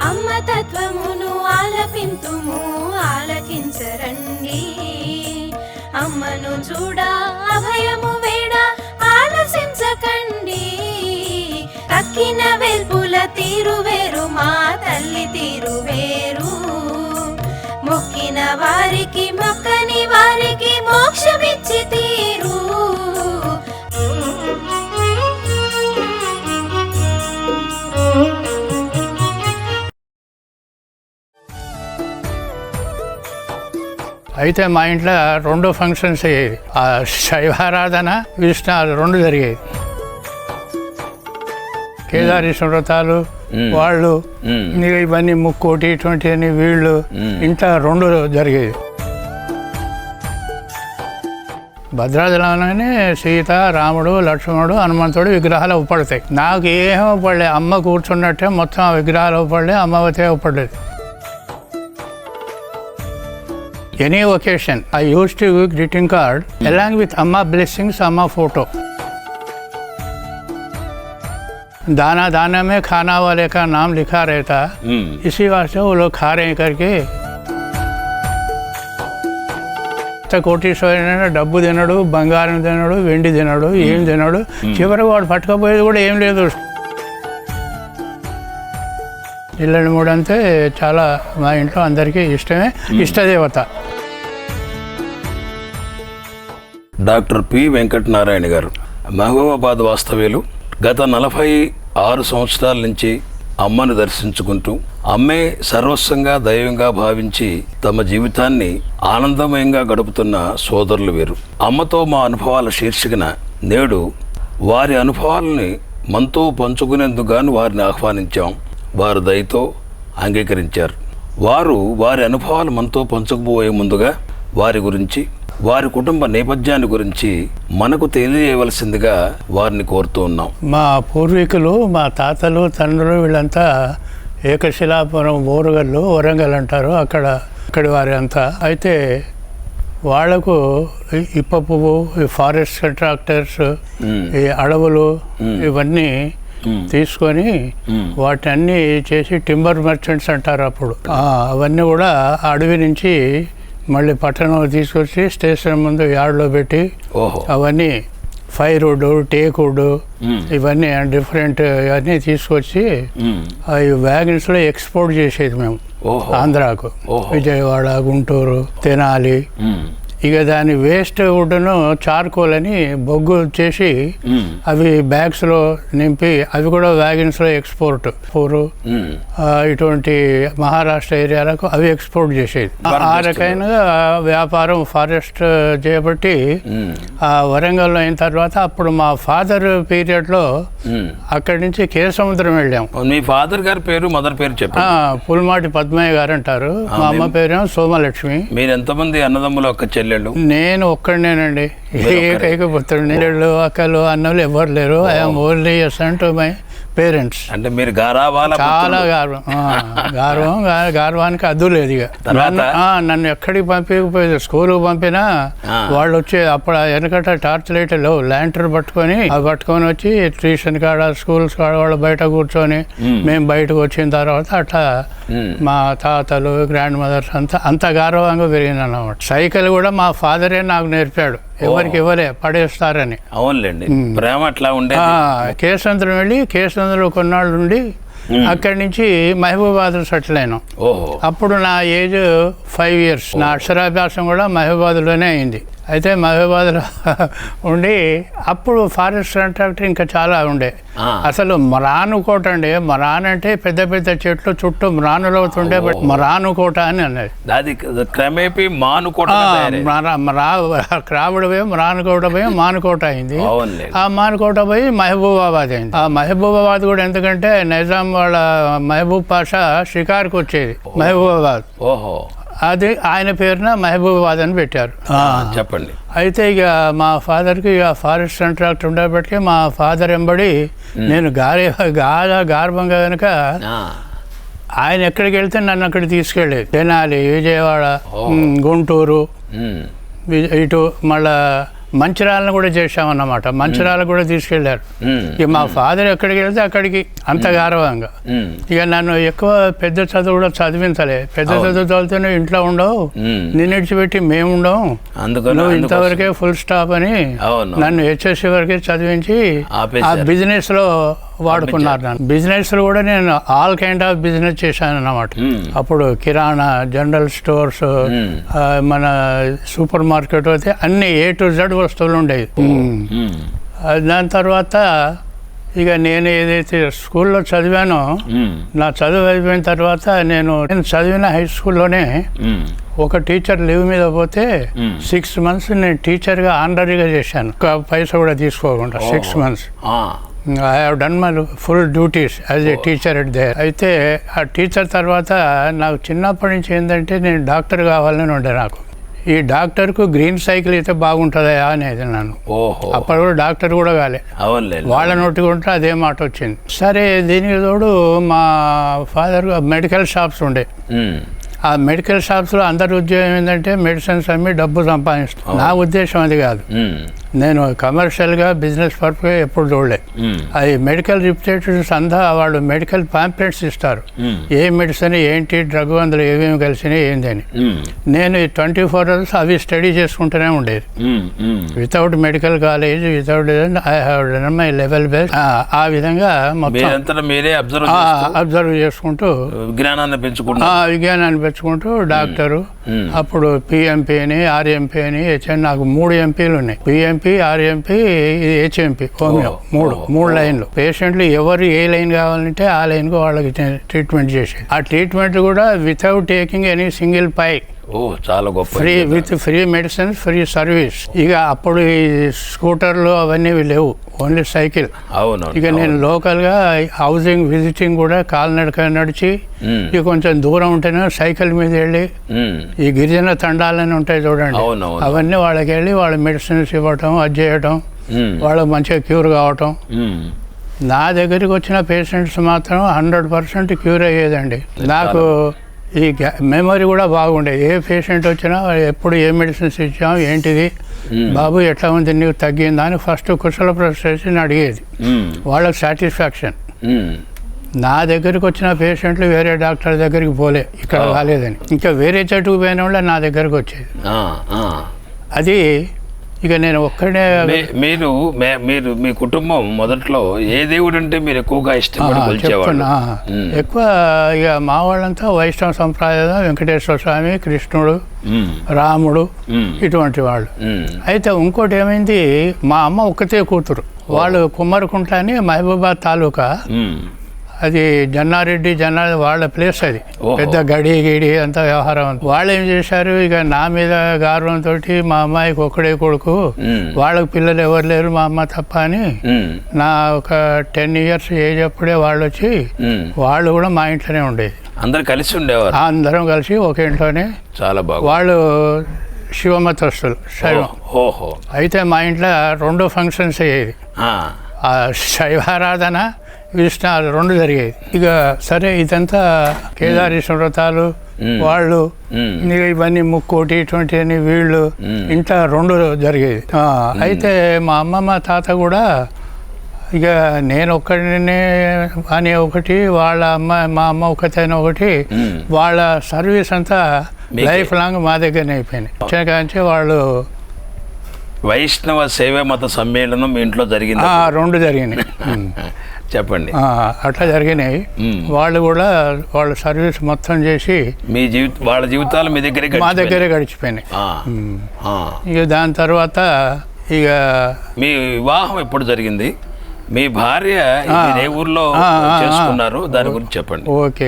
అమ్మ తత్వమును ఆలపింతుము ఆలకించరండి, అమ్మను చూడ అభయము వేడ ఆలసించకండి. తక్కిన వెల్పుల తీరు వేరు మా తల్లి తీరు వేరు, మొక్కిన వారికి మొక్కని వారికి మోక్షమిచ్చి తీరు. అయితే మా ఇంట్లో 2 ఫంక్షన్స్ అయ్యేది, ఆ శైవారాధన విష్ణు 2 జరిగేది. కేదారేశ్వర వ్రతాలు వాళ్ళు ఇవన్నీ ముక్కోటి ఇటువంటి అని వీళ్ళు ఇంట్లో 2 జరిగేది. భద్రాచలంలోనే సీత, రాముడు, లక్ష్మణుడు, హనుమంతుడు విగ్రహాలు అవపడతాయి. నాకు ఏమీ అవపడలేదు, అమ్మ కూర్చున్నట్టే మొత్తం ఆ విగ్రహాలు అవపడలేదు, అమ్మవతే అవపడలేదు. Any occasion, I used to give greeting card along with Amma blessings, Amma photo. दाना दाना में खाना वाले का नाम लिखा रहता, इसी वास्ते वो लोग खा रहे करके. కోటీశ్వరుడైనా డబ్బు తినడు, బంగారం తినడు, వెండి తినడు, ఏం తినడు. చివరికి వాడు పట్టుకపోయేది కూడా ఏం లేదు. ఇళ్ళని మూడంతే చాలా మా ఇంట్లో అందరికీ ఇష్టమే, ఇష్టదేవత. డాక్టర్ పి వెంకటనారాయణ గారు మహబూబాబాద్ వాస్తవ్యులు. గత 46 సంవత్సరాల నుంచి అమ్మను దర్శించుకుంటూ అమ్మే సర్వస్వంగా దైవంగా భావించి తమ జీవితాన్ని ఆనందమయంగా గడుపుతున్న సోదరులు వీరు. అమ్మతో మా అనుభవాల శీర్షికన నేడు వారి అనుభవాలని మనతో పంచుకునేందుకు గాను వారిని ఆహ్వానించాం. వారు దయతో అంగీకరించారు. వారి అనుభవాలు మనతో పంచుకుపోయే ముందుగా వారి గురించి, వారి కుటుంబ నేపథ్యాన్ని గురించి మనకు తెలియజేయవలసిందిగా వారిని కోరుతూ ఉన్నాం. మా పూర్వీకులు, మా తాతలు, తండ్రులు వీళ్ళంతా ఏకశిలాపురం, బోరుగల్లు, వరంగల్ అంటారు, అక్కడి వారి అంతా. అయితే వాళ్లకు ఇప్ప పువ్వు, ఈ ఫారెస్ట్ కాంట్రాక్టర్స్, ఈ అడవులు ఇవన్నీ తీసుకొని వాటిని చేసి టింబర్ మర్చెంట్స్ అంటారు అప్పుడు. అవన్నీ కూడా అడవి నుంచి మళ్ళీ పట్టణం తీసుకొచ్చి స్టేషన్ ముందు యార్డ్లో పెట్టి అవన్నీ ఫైర్వుడ్, టేక్వుడ్ ఇవన్నీ డిఫరెంట్ అన్నీ తీసుకొచ్చి అవి వ్యాగన్స్లో ఎక్స్పోర్ట్ చేసేది మేము ఆంధ్రాకు. విజయవాడ, గుంటూరు, తెనాలి. ఇక దాని వేస్ట్ వుడ్ను చార్కోల్ అని బొగ్గు చేసి అవి బ్యాగ్స్లో నింపి అవి కూడా వ్యాగన్స్లో ఎక్స్పోర్ట్ పూరు ఇటువంటి మహారాష్ట్ర ఏరియాలకు అవి ఎక్స్పోర్ట్ చేసేది. ఆ రకమైన వ్యాపారం ఫారెస్ట్ చేయబట్టి ఆ వరంగల్లో అయిన తర్వాత అప్పుడు మా ఫాదర్ పీరియడ్లో అక్కడి నుంచి కేసముద్రం వెళ్ళాం. మీ ఫాదర్ గారి పేరు, మదర్ పేరు చెప్పండి. పుల్మాటి పద్మయ్య గారు అంటారు, మా అమ్మ పేరు సోమలక్ష్మి. మీరు ఎంతమంది అన్నదమ్ములు, అక్క చెల్లెళ్ళు? నేను ఒక్కడనేనండి, ఏకైక పుత్రుడు. నీళ్ళు, అక్కలు, అన్నలు ఎవరు లేరు. I'm only sun to my parents. అంటే మీరు చాలా గర్వానికి అద్దు లేదు. ఇక నన్ను ఎక్కడికి పంపించకపోయేది, స్కూల్కి పంపినా వాళ్ళు వచ్చి అప్పుడు వెనకట టార్చ్ లైట్ లేవు, ల్యాంటర్న్ పట్టుకొని వచ్చి ట్యూషన్ కాడ, స్కూల్స్ కాడ వాళ్ళు బయట కూర్చొని మేము బయటకు వచ్చిన తర్వాత అట్లా మా తాతలు, గ్రాండ్ మదర్స్ అంత గౌరవంగా పెరిగింది అన్నమాట. సైకిల్ కూడా మా ఫాదరే నాకు నేర్పాడు, ఎవరికి ఇవ్వలే, పడేస్తారని. అవునులేండి, ప్రేమ అట్లా ఉండే. కేసంద్రం వెళ్ళి కేసంద్రంలో కొన్నాళ్ళు ఉండి అక్కడి నుంచి మహబూబాబాద్ సెటిల్ అయినాం. అప్పుడు నా ఏజ్ 5 years. నా అక్షరాభ్యాసం కూడా మహబూబాబాద్లోనే అయింది. అయితే మహబూబాబాద్లో ఉండి అప్పుడు ఫారెస్ట్ కాంట్రాక్టర్ ఇంకా చాలా ఉండే. అసలు మరాను కోట అండి. మరాన్ అంటే పెద్ద పెద్ద చెట్లు చుట్టూ మరానులు అవుతుండే, బట్ మరాను కోట అని అన్నది. క్రావుడు పోయి మరానుకోట పోయి మానుకోట అయింది. ఆ మానుకోట పోయి మహబూబాబాద్ అయింది. ఆ మహబూబాబాద్ కూడా ఎందుకంటే నైజాం వాళ్ళ మహబూబ్ పాషా షికార్కి వచ్చేది మహబూబాబాద్. అది ఆయన పేరున మహబూబాబాద్ అని పెట్టారు. చెప్పండి. అయితే ఇక మా ఫాదర్కి ఇక ఫారెస్ట్ కాంట్రాక్టర్ ఉండేప్పటికీ మా ఫాదర్ ఎంబడి నేను గార్భంగా కనుక ఆయన ఎక్కడికి వెళ్తే నన్ను అక్కడికి తీసుకెళ్ళేది. తెనాలి, విజయవాడ, గుంటూరు, ఇటు మళ్ళా మంచిర్యాలను కూడా చేశామన్నమాట. మంచిర్యాల కూడా తీసుకెళ్లారు. ఇక మా ఫాదర్ ఎక్కడికి వెళ్తే అక్కడికి అంత గౌరవంగా. ఇక నన్ను ఎక్కువ పెద్ద చదువు కూడా చదివించలే. పెద్ద చదువు చదివితేనే ఇంట్లో ఉండవు, నిన్ను విడిచిపెట్టి మేము ఉండవు, నువ్వు ఇంతవరకే ఫుల్ స్టాప్ అని నన్ను హెచ్ఎస్సి వరకే చదివించి ఆ బిజినెస్ లో వాడుకున్నారు. నన్ను బిజినెస్ లో కూడా నేను ఆల్ కైండ్ ఆఫ్ బిజినెస్ చేశాను అన్నమాట. అప్పుడు కిరాణా, జనరల్ స్టోర్స్, మన సూపర్ మార్కెట్ అయితే అన్ని A to Z వస్తువులు ఉండేవి. దాని తర్వాత ఇక నేను ఏదైతే స్కూల్లో చదివానో, నా చదువు అయిపోయిన తర్వాత నేను చదివిన హై స్కూల్లోనే ఒక టీచర్ లీవ్ మీద పోతే 6 months నేను టీచర్గా ఆనరీగా చేశాను. ఒక పైసా కూడా తీసుకోకుండా 6 months. I have done my full duties as a teacher at there. అయితే ఆ టీచర్ తర్వాత నాకు చిన్నప్పటి నుంచి ఏంటంటే నేను డాక్టర్ కావాలని ఉండే. నాకు ఈ డాక్టర్కు గ్రీన్ సైకిల్ అయితే బాగుంటుందా అనేది నన్ను. అప్పుడు కూడా డాక్టర్ కూడా కాలే, వాళ్ళ నోటి కొంటే అదే మాట వచ్చింది. సరే దీనికి తోడు మా ఫాదర్ మెడికల్ షాప్స్ ఉండే. ఆ మెడికల్ షాప్స్లో అందరి ఉద్యోగం ఏంటంటే మెడిసిన్స్ అమ్మి డబ్బు సంపాదిస్తాం. నా ఉద్దేశం అది కాదు. నేను కమర్షియల్గా బిజినెస్ పర్పస్ ఎప్పుడు చూడలే. అది మెడికల్ రిప్రజెంటేటివ్స్ అంతా వాళ్ళు మెడికల్ పాంప్లెట్స్ ఇస్తారు, ఏ మెడిసిన్ ఏంటి, డ్రగ్, అందులో ఏమేమి కలిసినాయి ఏంది అని. నేను 24 hours అవి స్టడీ చేసుకుంటూనే ఉండేది. Without medical college, without I have done my level best. ఆ విధంగా మొత్తం మీరే అబ్జర్వ్ చేసుకుంటూ విజ్ఞానాన్ని పెంచుకుంటూ డాక్టరు. అప్పుడు PMP అని, RMP అని, నాకు 3 MPలు ఉన్నాయి. PMP, RMP, HMP, హోమియో, 3 లైన్లు. పేషెంట్లు ఎవరు ఏ లైన్ కావాలంటే ఆ లైన్కు వాళ్ళకి ట్రీట్మెంట్ చేసేది. ఆ ట్రీట్మెంట్ కూడా వితౌట్ టేకింగ్ ఎనీ సింగిల్ పై. చాలా గొప్ప. Free medicine, free service. ఇక అప్పుడు ఈ స్కూటర్లు అవన్నీ లేవు, ఓన్లీ సైకిల్. ఇక నేను లోకల్గా హౌసింగ్ విజిటింగ్ కూడా కాలినడక నడిచి, ఇక కొంచెం దూరం ఉంటేనే సైకిల్ మీద వెళ్ళి ఈ గిరిజన తండాలని ఉంటాయి చూడండి, అవన్నీ వాళ్ళకి వెళ్ళి వాళ్ళ మెడిసిన్స్ ఇవ్వటం, అది చేయటం, వాళ్ళకి మంచిగా క్యూర్ కావటం. నా దగ్గరికి వచ్చిన పేషెంట్స్ మాత్రం 100% క్యూర్ అయ్యేదండి. నాకు ఈ మెమరీ కూడా బాగుండేది. ఏ పేషెంట్ వచ్చినా ఎప్పుడు ఏ మెడిసిన్స్ ఇచ్చాం, ఏంటిది బాబు, ఎట్లా ఉంది, నీకు తగ్గిందా అని ఫస్ట్ కుశల ప్రశ్న అడిగేది. వాళ్ళకి సాటిస్ఫాక్షన్. నా దగ్గరికి వచ్చిన పేషెంట్లు వేరే డాక్టర్ దగ్గరికి పోలే, ఇక్కడ కాలేదని. ఇంకా వేరే చెట్టుకు పోయిన వాళ్ళ నా దగ్గరికి వచ్చేది. అది ఇక నేను ఒక్కడే. మీరు మీ కుటుంబం మొదట్లో ఏ దేవుడు అంటే మీరు ఎక్కువగా ఇష్టపడి? ఎక్కువ ఇక మా వాళ్ళంతా వైష్ణవ సంప్రదాయం, వెంకటేశ్వర స్వామి, కృష్ణుడు, రాముడు, ఇటువంటి వాళ్ళు. అయితే ఇంకోటి ఏమైంది, మా అమ్మ ఒక్కతే కూతురు. వాళ్ళు కుమ్మరికుంట అని మహబూబాద్ తాలూకా, అది జన్నారెడ్డి వాళ్ళ ప్లేస్. అది పెద్ద గడి అంత వ్యవహారం. వాళ్ళు ఏం చేశారు, ఇక నా మీద గౌరవంతో మా అమ్మాయికి ఒక్కడే కొడుకు, వాళ్ళకి పిల్లలు ఎవరు లేరు మా అమ్మ తప్ప అని, నా ఒక 10 years ఏజ్ అప్పుడే వాళ్ళు వచ్చి వాళ్ళు కూడా మా ఇంట్లోనే ఉండేది. అందరూ కలిసి ఉండేవారు. అందరం కలిసి ఒక ఇంట్లోనే. చాలా బాగా. వాళ్ళు శివమతస్తులు, శైవం. అయితే మా ఇంట్లో 2 functions అయ్యేది. శైవారాధన, విష్ణు, 2 జరిగేది. ఇక సరే ఇదంతా కేదారేశ్వర వ్రతాలు, వాళ్ళు ఇవన్నీ ముక్కోటి ఇటువంటి అని వీళ్ళు ఇంట్లో 2 జరిగేది. అయితే మా అమ్మమ్మ తాత కూడా ఇక నేను ఒక్కడినే అని ఒకటి, వాళ్ళ మా అమ్మ ఒకతైనా ఒకటి, వాళ్ళ సర్వీస్ అంతా లైఫ్ లాంగ్ మా దగ్గరనే అయిపోయింది. వచ్చాకంటే వాళ్ళు వైష్ణవ సేవ మత సమ్మేళనం ఇంట్లో జరిగింది. 2 జరిగినాయి. చెప్పండి. అట్లా జరిగినాయి. వాళ్ళు కూడా వాళ్ళ సర్వీస్ మొత్తం చేసి వాళ్ళ జీవితాలు మా దగ్గరే గడిచిపోయినాయి. ఇక దాని తర్వాత ఇక మీ వివాహం ఎప్పుడు జరిగింది? మీ భార్య ఏ ఊర్లో చేసుకున్నారు, దాని గురించి చెప్పండి. ఓకే.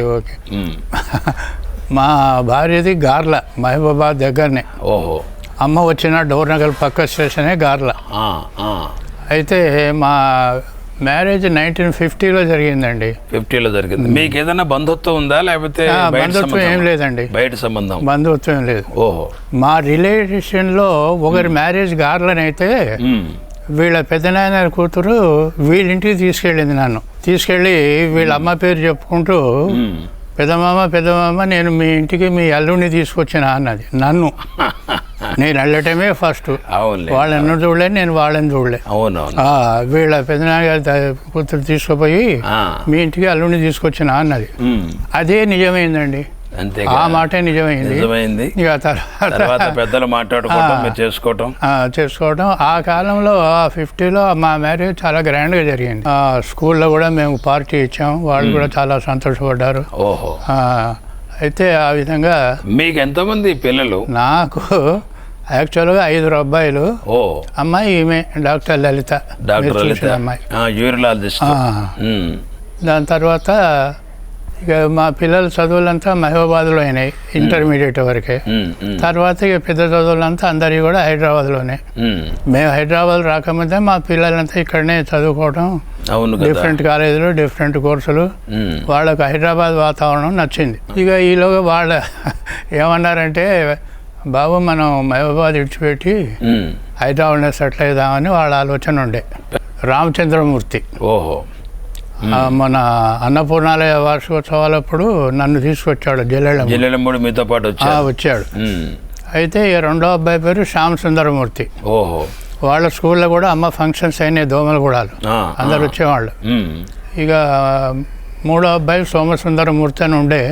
మా భార్యది గార్ల, మహబూబాబాద్ దగ్గరనే. అమ్మ వచ్చిన డోర్నగర్ పక్క స్టేషనే గార్ల. అయితే మా మ్యారేజ్ 1950లో జరిగిందండి. 50లో జరిగింది. మీకు ఏదైనా బంధుత్వం ఉందా, లేకపోతే బంధుత్వం ఏం లేదండి, బయట సంబంధం? బంధుత్వం ఏం లేదు. మా రిలేషన్లో ఒకరి మ్యారేజ్ గార్లనైతే వీళ్ళ పెద్దనాయన కూతురు వీళ్ళింటికి తీసుకెళ్ళింది. నన్ను తీసుకెళ్ళి వీళ్ళ అమ్మ పేరు చెప్పుకుంటూ, పెద్దమామ నేను మీ ఇంటికి మీ అల్లుడిని తీసుకొచ్చిన అన్నది. నన్ను నేను వెళ్ళటమే ఫస్ట్. అవునులే. వాళ్ళని చూడలే, నేను వాళ్ళని చూడలే. అవునవును. వీళ్ళ పెద్దనాన్నగారి కూతురు తీసుకుపోయి ఆ. మీ ఇంటికి అల్లుడిని తీసుకొచ్చిన అన్నది. అదే నిజమైందండి. అంతే, ఆ మాటే నిజమైంది. ఇక తర్వాత పెద్దలు మాట్లాడుకోవడం, మీరు చేసుకోవడం. ఆ కాలంలో 50లో మా మ్యారేజ్ చాలా గ్రాండ్గా జరిగింది. స్కూల్లో కూడా మేము పార్టీ ఇచ్చాం, వాళ్ళు కూడా చాలా సంతోషపడ్డారు. ఓహో. అయితే ఆ విధంగా. మీకు ఎంతమంది పిల్లలు? నాకు యాక్చువల్గా 5 అబ్బాయిలు. ఓ. అమ్మాయి ఈమె డాక్టర్ లలిత, అమ్మాయి యూరియాలజిస్ట్. దాని తర్వాత ఇక మా పిల్లల చదువులంతా మహబూబాద్లో అయినాయి, ఇంటర్మీడియట్ వరకే. తర్వాత ఇక పెద్ద చదువులంతా అందరివి కూడా హైదరాబాద్లోనే. మేము హైదరాబాద్ రాకముందే మా పిల్లలంతా ఇక్కడనే చదువుకోవడం, డిఫరెంట్ కాలేజీలు, డిఫరెంట్ కోర్సులు. వాళ్ళకు హైదరాబాద్ వాతావరణం నచ్చింది. ఇక ఈలోగా వాళ్ళ ఏమన్నారంటే, బాబు మనం మహబూబాద్ విడిచిపెట్టి హైదరాబాద్లో సెటిల్ అవుదామని వాళ్ళ ఆలోచన ఉండే. రామచంద్రమూర్తి మన అన్నపూర్ణాలయ వార్షికోత్సవాలప్పుడు నన్ను తీసుకొచ్చాడు, జల్లెళ్ళమూడి మీతో పాటు వచ్చాడు. అయితే రెండో అబ్బాయి పేరు శ్యామ్ సుందరమూర్తి. ఓహో. వాళ్ళ స్కూల్లో కూడా అమ్మ ఫంక్షన్స్ అయినాయి, దోమలగూడలు, అందరు వచ్చేవాళ్ళు. ఇక మూడో అబ్బాయి సోమసుందరమూర్తి అని ఉండే.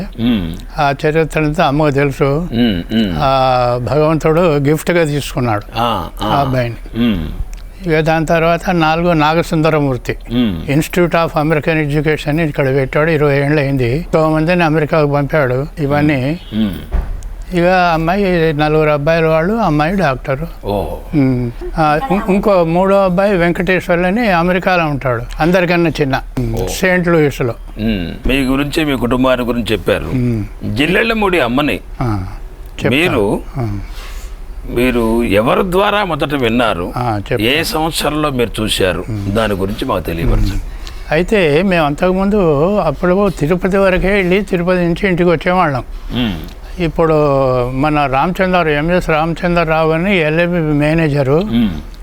ఆ చరిత్ర అంతా అమ్మకు తెలుసు. ఆ భగవంతుడు గిఫ్ట్గా తీసుకున్నాడు ఆ అబ్బాయిని. ఇక దాని తర్వాత 4 నాగసుందరమూర్తి, ఇన్స్టిట్యూట్ ఆఫ్ అమెరికన్ ఎడ్యుకేషన్ ఇక్కడ పెట్టాడు. 20 ఏళ్ళు అయింది. 9 మందిని అమెరికాకు పంపాడు. ఇవన్నీ ఇక అమ్మాయి 4 అబ్బాయిలు, వాళ్ళు అమ్మాయి డాక్టరు. ఇంకో 3వ అబ్బాయి వెంకటేశ్వర్లు అని అమెరికాలో ఉంటాడు, అందరికన్నా చిన్న, సెయింట్ లూయిస్లో. మీ గురించి, మీ కుటుంబాన్ని గురించి చెప్పారు. జిల్లెళ్ళమూడి అమ్మని మీరు ఎవరి ద్వారా మొదట విన్నారు? ఏ సంవత్సరంలో మీరు చూశారు? దాని గురించి మాకు తెలియపరచండి. అయితే మేము అంతకుముందు అప్పుడు తిరుపతి వరకే వెళ్ళి తిరుపతి నుంచి ఇంటికి వచ్చేవాళ్ళం. ఇప్పుడు మన ఎంఎస్ రామచంద్రరావు అని ఎల్ఏబి మేనేజరు,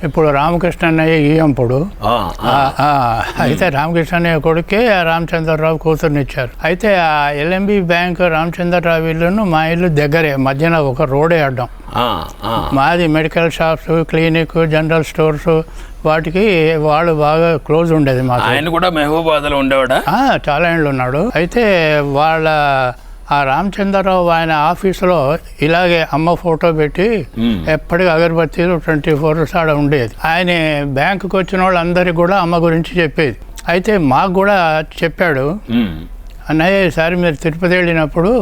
ఇప్పుడు రామకృష్ణయ్య ఈయంపుడు. అయితే రామకృష్ణయ్య కొడుకే రామచంద్రరావు కూతురునిచ్చారు. అయితే ఆ ఎల్ఎంబి బ్యాంక్ రామచంద్రరావు ఇల్లును మా ఇల్లు దగ్గరే, మధ్యన ఒక రోడే అడ్డం. మాది medical shops, clinic, general stores, వాటికి వాళ్ళు బాగా క్లోజ్ ఉండేది. మాకు ఆయన కూడా మహబూబాద్లో ఉండేవాడా? చాలా ఏళ్ళు ఉన్నాడు. అయితే వాళ్ళ ఆ రామచంద్రరావు ఆయన ఆఫీసులో ఇలాగే అమ్మ ఫోటో పెట్టి ఎప్పటికీ అగరబత్తీలు 24 hours ఆడ ఉండేది. ఆయన బ్యాంకుకి వచ్చిన వాళ్ళందరికీ కూడా అమ్మ గురించి చెప్పేది. అయితే మాకు కూడా చెప్పాడు, అన్నయ్య ఈసారి మీరు తిరుపతి వెళ్ళినప్పుడు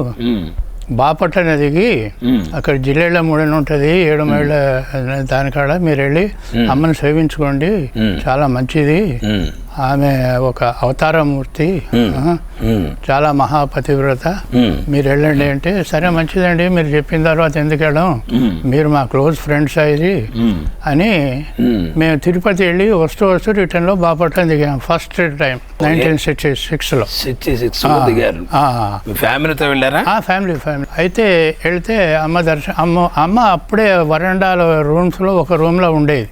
బాపట్ల నదికి అక్కడ జిల్లెళ్ళమూడి ఉంటుంది, 7 మైళ్ళ దానికాడ మీరు వెళ్ళి అమ్మని సేవించుకోండి, చాలా మంచిది. ఆమె ఒక అవతారమూర్తి, చాలా మహాపతివ్రత, మీరు వెళ్ళండి అంటే, సరే మంచిదండి, మీరు చెప్పిన తర్వాత ఎందుకు వెళ్ళాం, మీరు మా క్లోజ్ ఫ్రెండ్స్ అయ్యి అని మేము తిరుపతి వెళ్ళి వస్తూ రిటర్న్లో బాపట్ల దిగాం. ఫస్ట్ టైం 1966లో. ఫ్యామిలీతో వెళ్ళారా? ఫ్యామిలీ. అయితే వెళ్తే అమ్మ అప్పుడే వరండాలో రూమ్స్లో ఒక రూమ్లో ఉండేది.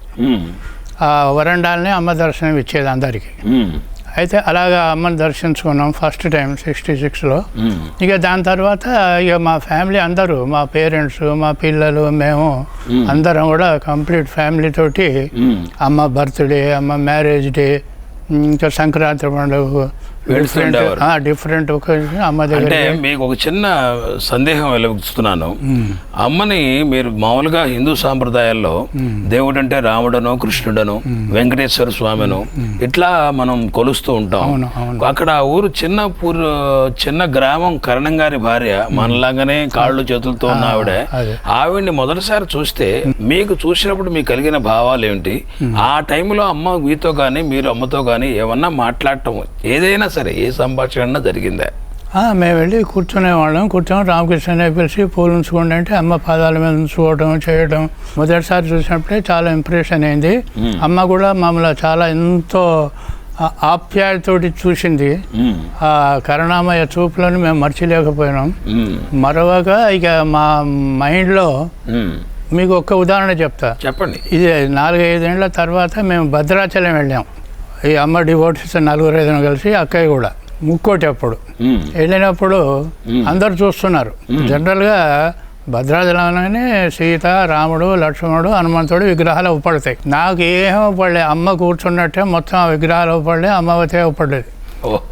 ఆ వరండాలనే అమ్మ దర్శనం ఇచ్చేది అందరికీ. అయితే అలాగా అమ్మని దర్శించుకున్నాం ఫస్ట్ టైం 66లో. ఇక దాని తర్వాత ఇక మా ఫ్యామిలీ అందరూ, మా పేరెంట్స్, మా పిల్లలు, మేము అందరం కూడా కంప్లీట్ ఫ్యామిలీ తోటి అమ్మ బర్త్డే, అమ్మ మ్యారేజ్ డే, ఇంకా సంక్రాంతి పండుగ, డిఫరెంట్ అమ్మ దగ్గర. అంటే మీకు ఒక చిన్న సందేహం వెలుగుతున్నాను. అమ్మని మీరు మామూలుగా హిందూ సాంప్రదాయాల్లో దేవుడు అంటే రాముడను, కృష్ణుడను, వెంకటేశ్వర స్వామిను ఇట్లా మనం కొలుస్తూ ఉంటాం. అక్కడ ఊరు చిన్న గ్రామం, కరణం గారి భార్య, మనలాగానే కాళ్ళు చేతులతో ఉన్న ఆవిడ్ని మొదటిసారి చూస్తే మీకు చూసినప్పుడు మీకు కలిగిన భావాలు ఏమిటి? ఆ టైంలో అమ్మ మీతో కానీ మీరు అమ్మతో కానీ ఏమన్నా మాట్లాడటం, ఏదైనా సరే ఏ సంభాషణ జరిగిందా? మేము వెళ్ళి కూర్చొని రామకృష్ణ పిలిచి పూలు ఉంచుకోండి అంటే అమ్మ పాదాల మీద ఉంచుకోవడం చేయడం మొదటిసారి చూసినప్పుడే చాలా ఇంప్రెషన్ అయింది. అమ్మ కూడా మమ్మల్ని చాలా ఎంతో ఆప్యాయతోటి చూసింది. ఆ కరుణామయ చూపులను మేము మర్చిలేకపోయినాం. మరొక ఇక మా మైండ్లో మీకు ఒక్క ఉదాహరణ చెప్తా, చెప్పండి. ఇది 4-5 ఏళ్ల తర్వాత మేము భద్రాచలం వెళ్ళాం. ఈ అమ్మ డివోటీస్ 4-5 కలిసి, అక్కయ్య కూడా ముక్కోటి. అప్పుడు వెళ్ళినప్పుడు అందరు చూస్తున్నారు. జనరల్గా భద్రాచలంలోనే సీత, రాముడు, లక్ష్మణుడు, హనుమంతుడు విగ్రహాలు ఉపడతాయి. నాకు ఏం ఉపడలే, అమ్మ కూర్చున్నట్టే మొత్తం ఆ విగ్రహాలు ఉపడలే, అమ్మవతే ఉపడలేదు.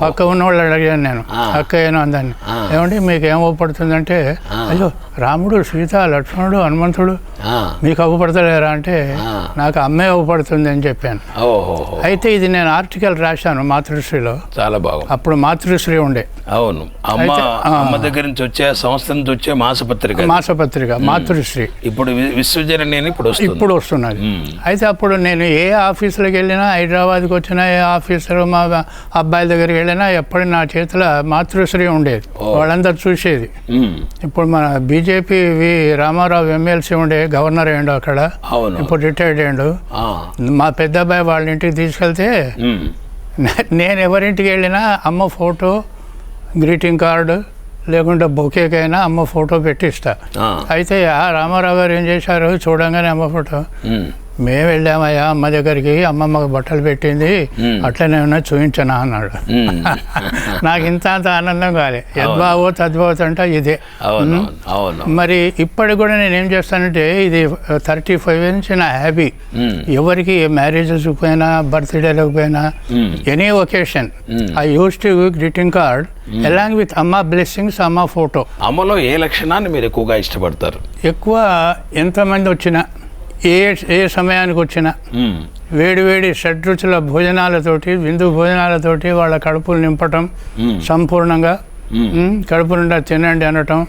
పక్క ఉన్న వాళ్ళు అడిగాను నేను, అక్క ఏనో అందాన్ని, ఏమంటే మీకు ఏం అవ్వపడుతుందంటే, అయ్యో రాముడు, సీత, లక్ష్మణుడు, హనుమంతుడు మీకు అవ్వపడతలేరా అంటే, నాకు అమ్మే అవ్వపడుతుంది అని చెప్పాను. అయితే ఇది నేను ఆర్టికల్ రాశాను మాతృశ్రీలో. చాలా బాగుంది. అప్పుడు మాతృశ్రీ ఉండే. అవును, అమ్మ దగ్గర నుంచి వచ్చే, సంస్థ నుంచి వచ్చే మాసపత్రిక మాతృశ్రీ. ఇప్పుడు విశ్వజనని ఇప్పుడు వస్తున్నది. అయితే అప్పుడు నేను ఏ ఆఫీసులకు వెళ్ళినా, హైదరాబాద్కి వచ్చినా, ఏ ఆఫీసర్ మా అబ్బాయిల దగ్గరికి వెళ్ళినా ఎప్పుడు నా చేతిలో మాతృశ్రీ ఉండేది. వాళ్ళందరూ చూసేది. ఇప్పుడు మన బీజేపీ రామారావు ఎమ్మెల్సీ ఉండే, గవర్నర్ అయ్యిండు అక్కడ, ఇప్పుడు రిటైర్డ్ అయ్యిండు. మా పెద్ద అబ్బాయి వాళ్ళ ఇంటికి తీసుకెళ్తే నేను ఎవరింటికి వెళ్ళినా అమ్మ ఫోటో, గ్రీటింగ్ కార్డు లేకుంటే బొకేకైనా అమ్మ ఫోటో పెట్టిస్తా. అయితే ఆ రామారావు గారు ఏం చేశారు, చూడంగానే అమ్మ ఫోటో, మేము వెళ్ళామయ్యా అమ్మ దగ్గరికి, అమ్మ మాకు బట్టలు పెట్టింది, అట్లనే ఉన్నా చూపించనా అన్నాడు. నాకు ఇంత ఆనందం కాలే. యద్భావో తద్భావత అంటే ఇదే. మరి ఇప్పటికి కూడా నేను ఏం చేస్తానంటే, ఇది 35 నుంచి నా హ్యాబీ. ఎవరికి మ్యారేజెస్కి పోయినా, బర్త్డేలకు పోయినా, any occasion I use to greeting card along with అమ్మ బ్లెస్సింగ్స్, అమ్మ ఫోటో. అమ్మలో ఏ లక్షణాన్ని మీరు ఎక్కువగా ఇష్టపడతారు? ఎక్కువ ఎంతమంది వచ్చినా, ఏ సమయానికి వచ్చినా వేడి షడ్రుచుల భోజనాలతోటి, విందు భోజనాలతోటి వాళ్ళ కడుపులు నింపటం, సంపూర్ణంగా కడుపు నిండా తినండి అనటం,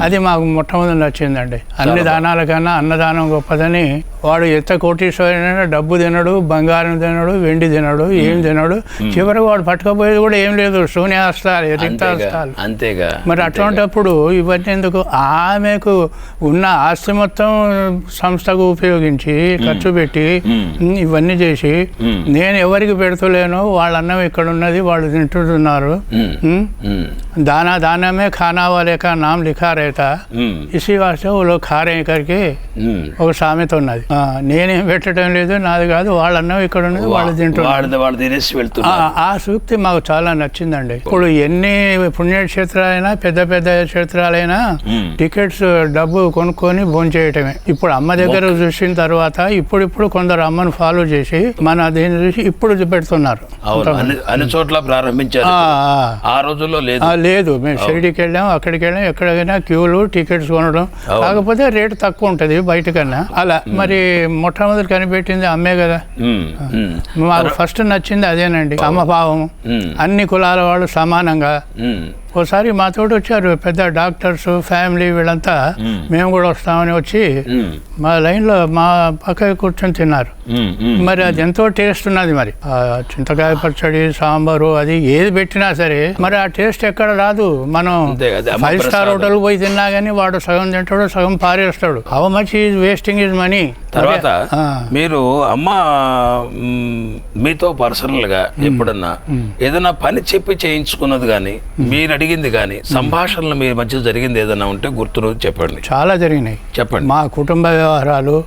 అది మాకు మొట్టమొదటి నచ్చిందండి. అన్ని దానాల కన్నా అన్నదానం గొప్పదని. వాడు ఎంత కోటీశ్వరైనా డబ్బు తినడు, బంగారం తినడు, వెండి తినడు, ఏం తినడు. చివరికి వాడు పట్టుకపోయేది కూడా ఏం లేదు, శూన్యాస్తాలు, రిక్తాస్తాలు. అంతేగా. మరి అటువంటిప్పుడు ఇవన్నీ ఎందుకు? ఆమెకు ఉన్న ఆస్తి మొత్తం సంస్థకు ఉపయోగించి ఖర్చు పెట్టి ఇవన్నీ చేసి, నేను ఎవరికి పెడుతలేనో వాళ్ళ అన్నం ఇక్కడ ఉన్నది, వాళ్ళు తింటున్నారు. दाना में खाना वाले का नाम लिखा रहता, इसी वास्ते वो लोग खा रहे हैं करके ఒక సామెత ఉన్నది. నేనేం పెట్టడం లేదు, నాది కాదు, వాళ్ళన్నో ఇక్కడ ఉన్నది, వాళ్ళు తింటున్నారు. ఆ సూక్తి మాకు చాలా నచ్చిందండి. ఇప్పుడు ఎన్ని పుణ్యక్షేత్రాలైనా, పెద్ద పెద్ద క్షేత్రాలైనా టికెట్స్ డబ్బు కొనుక్కొని భోంచేయటమే. ఇప్పుడు అమ్మ దగ్గర చూసిన తర్వాత ఇప్పుడు కొందరు అమ్మను ఫాలో చేసి మన దీన్ని చూసి ఇప్పుడు పెడుతున్నారు. అన్ని చోట్ల ప్రారంభించారు. ఆ రోజుల్లో లేదు. మేము షిరిడీకి వెళ్ళాం, అక్కడికి వెళ్ళాం, ఎక్కడికైనా క్యూలు, టికెట్స్ కొనడం. కాకపోతే రేటు తక్కువ ఉంటుంది బయట కన్నా. అలా మరి మొట్టమొదటి కనిపెట్టింది అమ్మే కదా. మాకు ఫస్ట్ నచ్చింది అదేనండి, అమ్మభావం. అన్ని కులాల వాళ్ళు సమానంగా. ఓసారి మాతోటి వచ్చారు పెద్ద డాక్టర్స్, ఫ్యామిలీ, వీళ్ళంతా. మేము కూడా వస్తామని వచ్చి మా లైన్లో మా పక్క కూర్చొని తిన్నారు. మరి అది ఎంతో టేస్ట్ ఉన్నది. మరి చింతకాయ పచ్చడి, సాంబారు, అది ఏది పెట్టినా సరే మరి ఆ టేస్ట్ ఎక్కడ రాదు. మనం 5 స్టార్ హోటల్ పోయి తిన్నా కానీ వాడు సగం తింటాడు, సగం పారేస్తాడు. How much is wasting is money. తర్వాత మీరు అమ్మ మీతో పర్సనల్ గా ఎప్పుడన్నా ఏదైనా పని చెప్పి చేయించుకున్నది కానీ, మీరు అడిగింది కానీ, సంభాషణలు మీ మధ్య జరిగింది ఏదైనా ఉంటే గుర్తు చెప్పండి. చాలా జరిగినాయి, చెప్పండి. మా కుటుంబ వ్యవహారాలు,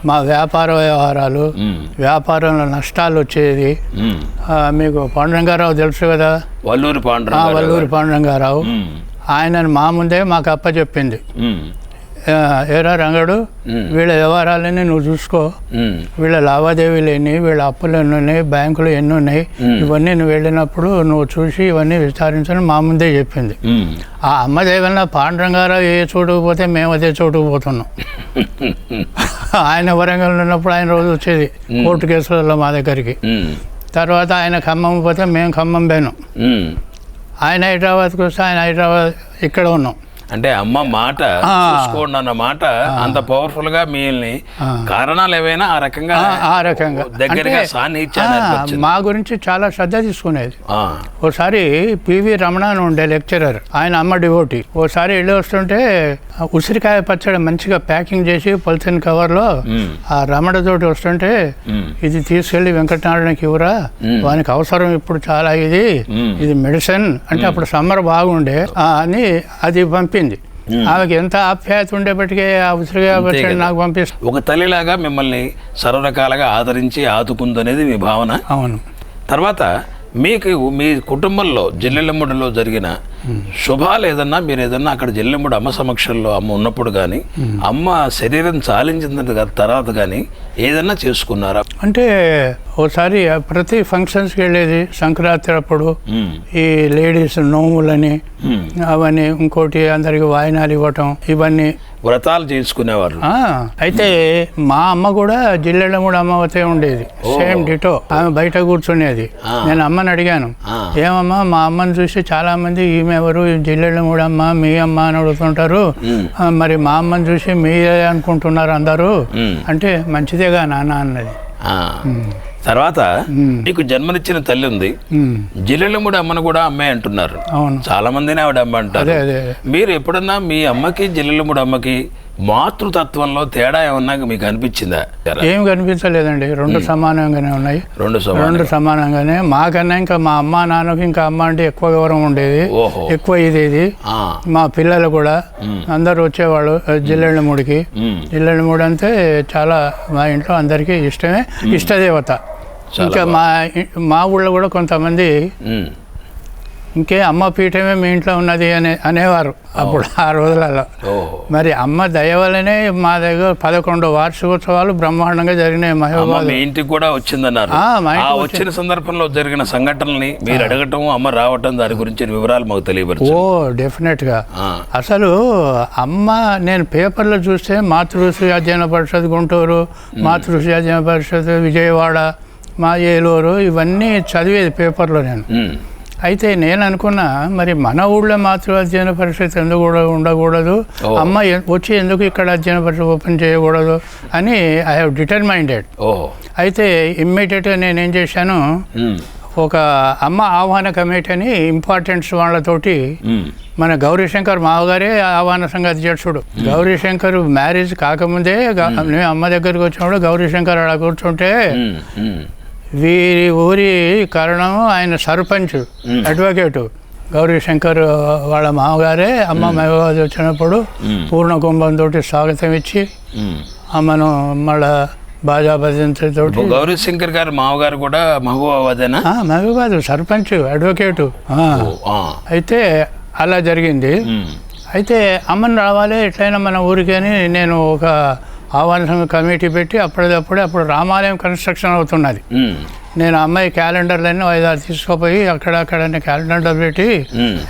మా వ్యాపార వ్యవహారాలు, వ్యాపారంలో నష్టాలు వచ్చేది. మీకు పాండురంగారావు తెలుసు కదా, వల్లూరి పాండురంగారావు. ఆయన మా ముందే మాకు అప్పచెప్పింది, ఏరా రంగడు, వీళ్ళ వ్యవహారాలన్నీ నువ్వు చూసుకో, వీళ్ళ లావాదేవీలు ఎన్ని, వీళ్ళ అప్పులు ఎన్ని ఉన్నాయి, బ్యాంకులు ఎన్ని ఉన్నాయి, ఇవన్నీ నువ్వు వెళ్ళినప్పుడు నువ్వు చూసి ఇవన్నీ విచారించని మా ముందే చెప్పింది. ఆ అమ్మ దేవల్ల పాండురంగారావు ఏ చోటుకు పోతే మేము అదే చోటుకు పోతున్నాం. ఆయన వరంగల్ ఉన్నప్పుడు ఆయన రోజు వచ్చేది కోర్టు కేసులలో మా దగ్గరికి. తర్వాత ఆయన ఖమ్మం పోతే మేము ఖమ్మం పోయినాం. ఆయన హైదరాబాద్కి వస్తే ఆయన హైదరాబాద్ ఇక్కడ ఉన్నాం. అంటే అమ్మ మాట చూసుకోండి అన్న మాట అంత పవర్ఫుల్ గా మిమ్మల్ని కారణాలు ఏవైనా ఆ రకంగా దగ్గరగా మా గురించి చాలా శ్రద్ధ తీసుకునేది. ఓసారి పివి రమణ అని ఉండే లెక్చరర్, ఆయన అమ్మ డివోటీ. ఓసారి వెళ్ళి వస్తుంటే ఉసిరికాయ పచ్చడి మంచిగా ప్యాకింగ్ చేసి పొలిథిన్ కవర్ లో ఆ రమణ తోటి వస్తుంటే, ఇది తీసుకెళ్లి వెంకటనారాయణకి ఇవ్వరా, వానికి అవసరం ఇప్పుడు చాలా, ఇది మెడిసిన్ అంటే అప్పుడు సమ్మర్ బాగుండే అని అది పంపింది. ఆమెకి ఎంత ఆప్యాయత ఉండేప్పటికీ ఆ ఉసిరికాయ పచ్చడి నాకు పంపిస్తుంది. ఒక తల్లిలాగా మిమ్మల్ని సర్వరకాలుగా ఆదరించి ఆదుకుందనేది మీ భావన. అవును. తర్వాత మీకు మీ కుటుంబంలో జిల్లెలమ్మడిలో జరిగిన శుభాలు ఏదన్నా మీరు ఏదన్నా అక్కడ జల్లెమ్మడు అమ్మ సమక్షంలో అమ్మ ఉన్నప్పుడు కానీ అమ్మ శరీరం చాలించిన తర్వాత కానీ ఏదన్నా చేసుకున్నారా? అంటే ఓసారి ప్రతి ఫంక్షన్స్కి వెళ్ళేది సంక్రాంతి అప్పుడు, ఈ లేడీస్ నోములని అవన్నీ, ఇంకోటి అందరికి వాయినాలు ఇవ్వటం, ఇవన్నీ వ్రతాలు చేసుకునేవారు. అయితే మా అమ్మ కూడా జిల్లెళ్ళమూడి అమ్మవతే ఉండేది, సేమ్ డిటో. ఆమె బయట కూర్చునేది. నేను అమ్మని అడిగాను, ఏమమ్మా మా అమ్మని చూసి చాలా మంది ఈమె ఎవరు, జిల్లెళ్ళమూడి అమ్మ మీ అమ్మ అని అడుగుతుంటారు, మరి మా అమ్మని చూసి మీరే అనుకుంటున్నారు అందరూ అంటే, మంచిదేగా నాన్న అన్నది. తర్వాత నీకు జన్మనిచ్చిన తల్లి ఉంది, జిల్లెళ్ళమూడి అమ్మను కూడా అమ్మే అంటున్నారు. చాలా మందిని ఆవిడ అమ్మ అంటారు. మీరు ఎప్పుడన్నా మీ అమ్మకి జిల్లెళ్ళమూడి అమ్మకి మాతృతత్వంలో తేడా ఏమన్నా మీకు అనిపించిందా? ఏం కనిపించలేదండి, రెండు సమానంగానే ఉన్నాయి. రెండు సమానంగానే. మాకన్నా ఇంకా మా అమ్మ నాన్నకి ఇంకా అమ్మ అంటే ఎక్కువ గౌరవం ఉండేది, ఎక్కువ ఇది. మా పిల్లలు కూడా అందరు వచ్చేవాళ్ళు జిల్లెళ్ళమూడికి. జిల్లెళ్ళమూడి అంటే చాలా మా ఇంట్లో అందరికీ ఇష్టమే, ఇష్టదేవత. ఇంకా మా ఊళ్ళో కూడా కొంతమంది ఇంకే అమ్మ పీఠమే మీ ఇంట్లో ఉన్నది అనేవారు అప్పుడు ఆ రోజులలో. మరి అమ్మ దయ వల్లనే మా దగ్గర 11 వార్షికోత్సవాలు బ్రహ్మాండంగా జరిగినాయి. మహబూబాబాద్ మీ ఇంటికి కూడా వచ్చిందన్నారు. వచ్చిన సందర్భంలో జరిగిన సంఘటనల్ని మీరు అడగటం, అమ్మ రావటం, దాని గురించి వివరాలు మాకు తెలియపరచు. డెఫినెట్గా. అసలు అమ్మ నేను పేపర్లో చూస్తే మాతృశ్రీ అధ్యయన పరిషత్ గుంటూరు, మాతృశ్రీ అధ్యయన పరిషత్ విజయవాడ, మా ఏలూరు, ఇవన్నీ చదివేది పేపర్లో నేను. అయితే నేను అనుకున్నా, మరి మన ఊళ్ళో మాతృ అధ్యయన పరిషత్ ఎందుకు ఉండకూడదు, అమ్మ వచ్చి ఎందుకు ఇక్కడ అధ్యయన పరిషత్ ఓపెన్ చేయకూడదు అని ఐ హ్యావ్ డిటర్మైండెడ్. అయితే ఇమ్మీడియట్గా నేనేం చేశాను, ఒక అమ్మ ఆహ్వాన కమిటీ అని ఇంపార్టెంట్స్ వాళ్ళతోటి, మన గౌరీశంకర్ మావగారే ఆహ్వాన సంఘ అధ్యక్షుడు. గౌరీశంకర్ మ్యారేజ్ కాకముందే నేను అమ్మ దగ్గరికి వచ్చినప్పుడు గౌరీశంకర్ అలా కూర్చుంటే, వీరి ఊరి కారణం ఆయన సర్పంచ్, అడ్వకేటు గౌరీశంకర్ వాళ్ళ మామగారే అమ్మ మహబూబాబాద్ వచ్చినప్పుడు పూర్ణ కుంభంతో స్వాగతం ఇచ్చి అమ్మను మళ్ళా బాజా భజంతో. గౌరీశంకర్ గారు మామగారు కూడా మహబూబాబాదేనా? మహబూబాబాద్ సర్పంచ్, అడ్వకేటు. అయితే అలా జరిగింది. అయితే అమ్మని రావాలి ఎట్లయినా మన ఊరికి అని నేను ఒక ఆహ్వాన కమిటీ పెట్టి అప్పుడు రామాలయం కన్స్ట్రక్షన్ అవుతున్నది. నేను అమ్మాయి క్యాలెండర్లన్నీ 5-6 తీసుకుపోయి అక్కడనే క్యాలెండర్ పెట్టి,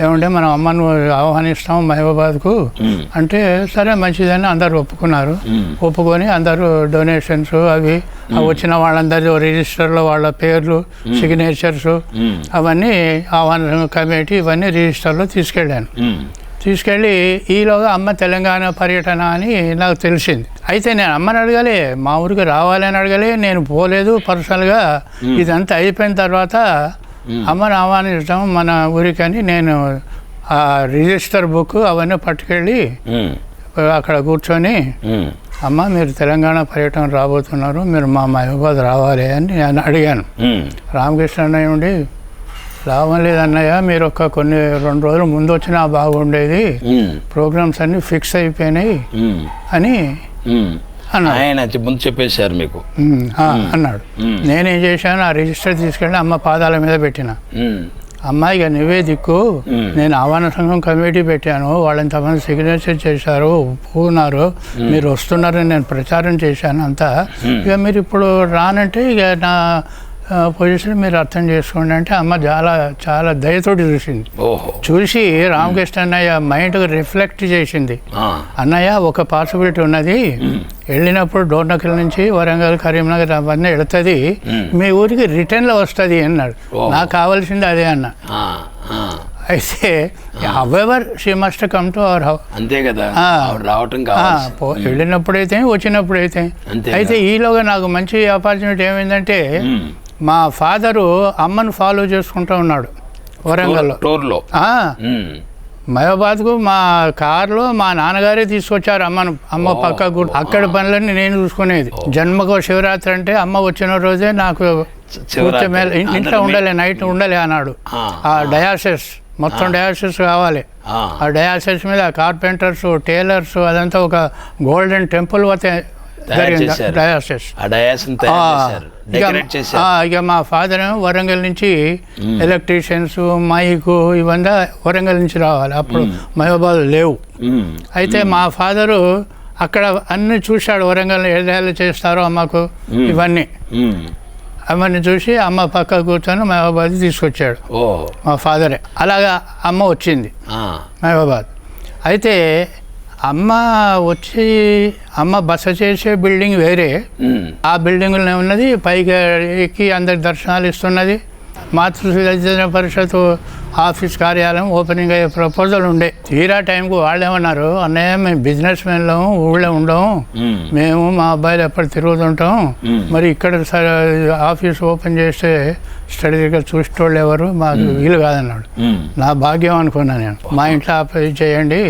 ఏమంటే మనం అమ్మను ఆహ్వానిస్తాం మహబూబాబాద్కు అంటే, సరే మంచిదని అందరు ఒప్పుకున్నారు. ఒప్పుకొని అందరూ డొనేషన్స్ అవి వచ్చిన వాళ్ళందరూ రిజిస్టర్లో వాళ్ళ పేర్లు, సిగ్నేచర్స్ అవన్నీ ఆహ్వాన కమిటీ ఇవన్నీ రిజిస్టర్లో తీసుకెళ్ళి ఈలోగా అమ్మ తెలంగాణ పర్యటన అని నాకు తెలిసింది. అయితే నేను అమ్మని అడగలే, మా ఊరికి రావాలని అడగలే, నేను పోలేదు పర్సనల్గా. ఇదంతా అయిపోయిన తర్వాత అమ్మని ఆహ్వానించడం మన ఊరికని నేను ఆ రిజిస్టర్ బుక్ అవన్నీ పట్టుకెళ్ళి అక్కడ కూర్చొని, అమ్మ మీరు తెలంగాణ పర్యటన రాబోతున్నారు, మీరు మా మహబూబాబాద్ రావాలి అని నేను అడిగాను. రామకృష్ణ అన్నయ్య ఉండి, లాభం లేదన్నయ్య, మీరు ఒక 2 రోజులు ముందు వచ్చినా బాగుండేది, ప్రోగ్రామ్స్ అన్ని ఫిక్స్ అయిపోయినాయి అని అన్నాడు. ముందు చెప్పేశారు మీకు అన్నాడు. నేనేం చేశాను, ఆ రిజిస్టర్ తీసుకెళ్ళి అమ్మ పాదాల మీద పెట్టిన. అమ్మాయిగా నువ్వే దిక్కు, నేను ఆహ్వాన సంఘం కమిటీ పెట్టాను, వాళ్ళు ఇంతమంది సిగ్నేచర్ చేశారు, ఒప్పుకున్నారు, మీరు వస్తున్నారని నేను ప్రచారం చేశాను అంతా. ఇక మీరు ఇప్పుడు రానంటే ఇక నా పొజిషన్ మీరు అర్థం చేసుకోండి అంటే అమ్మ చాలా దయతోటి చూసింది. చూసి రామకృష్ణ అన్నయ్య మైండ్గా రిఫ్లెక్ట్ చేసింది. అన్నయ్య ఒక పాసిబిలిటీ ఉన్నది, వెళ్ళినప్పుడు డోర్నకల్ నుంచి వరంగల్, కరీంనగర్ అవన్నీ వెళుతుంది, మీ ఊరికి రిటర్న్లో వస్తుంది అన్నాడు. నాకు కావాల్సింది అదే అన్న. అయితే however she must come to our house. అంతే కదా, రావటం వెళ్ళినప్పుడైతే వచ్చినప్పుడైతే. అయితే ఈలోగా నాకు మంచి ఆపర్చునిటీ ఏమైందంటే, మా ఫాదరు అమ్మను ఫాలో చేసుకుంటూ ఉన్నాడు వరంగల్లో టూర్లో. మహబూబాబాద్కు మా కారులో మా నాన్నగారే తీసుకొచ్చారు అమ్మ పక్క అక్కడ పనులన్నీ నేను చూసుకునేది. జన్మకు శివరాత్రి అంటే అమ్మ వచ్చిన రోజే నాకు ఇంట్లో నైట్ ఉండలే అన్నాడు. ఆ డయాసిస్ మొత్తం డయాసిస్ కావాలి. ఆ డయాసిస్ మీద కార్పెంటర్స్, టైలర్స్ అదంతా ఒక గోల్డెన్ టెంపుల్ వస్తే చేశారు. డయాసిస్. ఆ డయాస్ని తయారు చేశారు, డెకరేట్ చేశారు. ఇక మా ఫాదర్ ఏమో వరంగల్ నుంచి ఎలక్ట్రీషియన్స్ మైకు ఇవన్నీ వరంగల్ నుంచి రావాలి, అప్పుడు మహబూబాద్ లేవు. అయితే మా ఫాదరు అక్కడ అన్ని చూశాడు, వరంగల్ ఎలా చేస్తారో అమ్మకు ఇవన్నీ అవన్నీ చూసి అమ్మ పక్క కూర్చొని మహబూబాద్ తీసుకొచ్చాడు మా ఫాదరే. అలాగా అమ్మ వచ్చింది మహబూబాద్. అయితే అమ్మ వచ్చి అమ్మ బస చేసే బిల్డింగ్ వేరే, ఆ బిల్డింగ్లోనే ఉన్నది, పైకి ఎక్కి అందరికి దర్శనాలు ఇస్తున్నది. మాతృ పరిషత్ ఆఫీస్ కార్యాలయం ఓపెనింగ్ అయ్యే ప్రపోజల్ ఉండే. తీరా టైంకు వాళ్ళు ఏమన్నారు, అన్నయ్య మేము బిజినెస్ మెన్లము, ఊళ్ళో ఉండము, మేము మా అబ్బాయిలు ఎప్పుడు తిరుగుతుంటాం, మరి ఇక్కడ ఆఫీస్ ఓపెన్ చేస్తే స్టడీగా చూసేటోళ్ళు ఎవరు, మాకు వీలు కాదన్నాడు. నా భాగ్యం అనుకున్నా నేను, మా ఇంట్లో ఆఫీస్ చేయండి.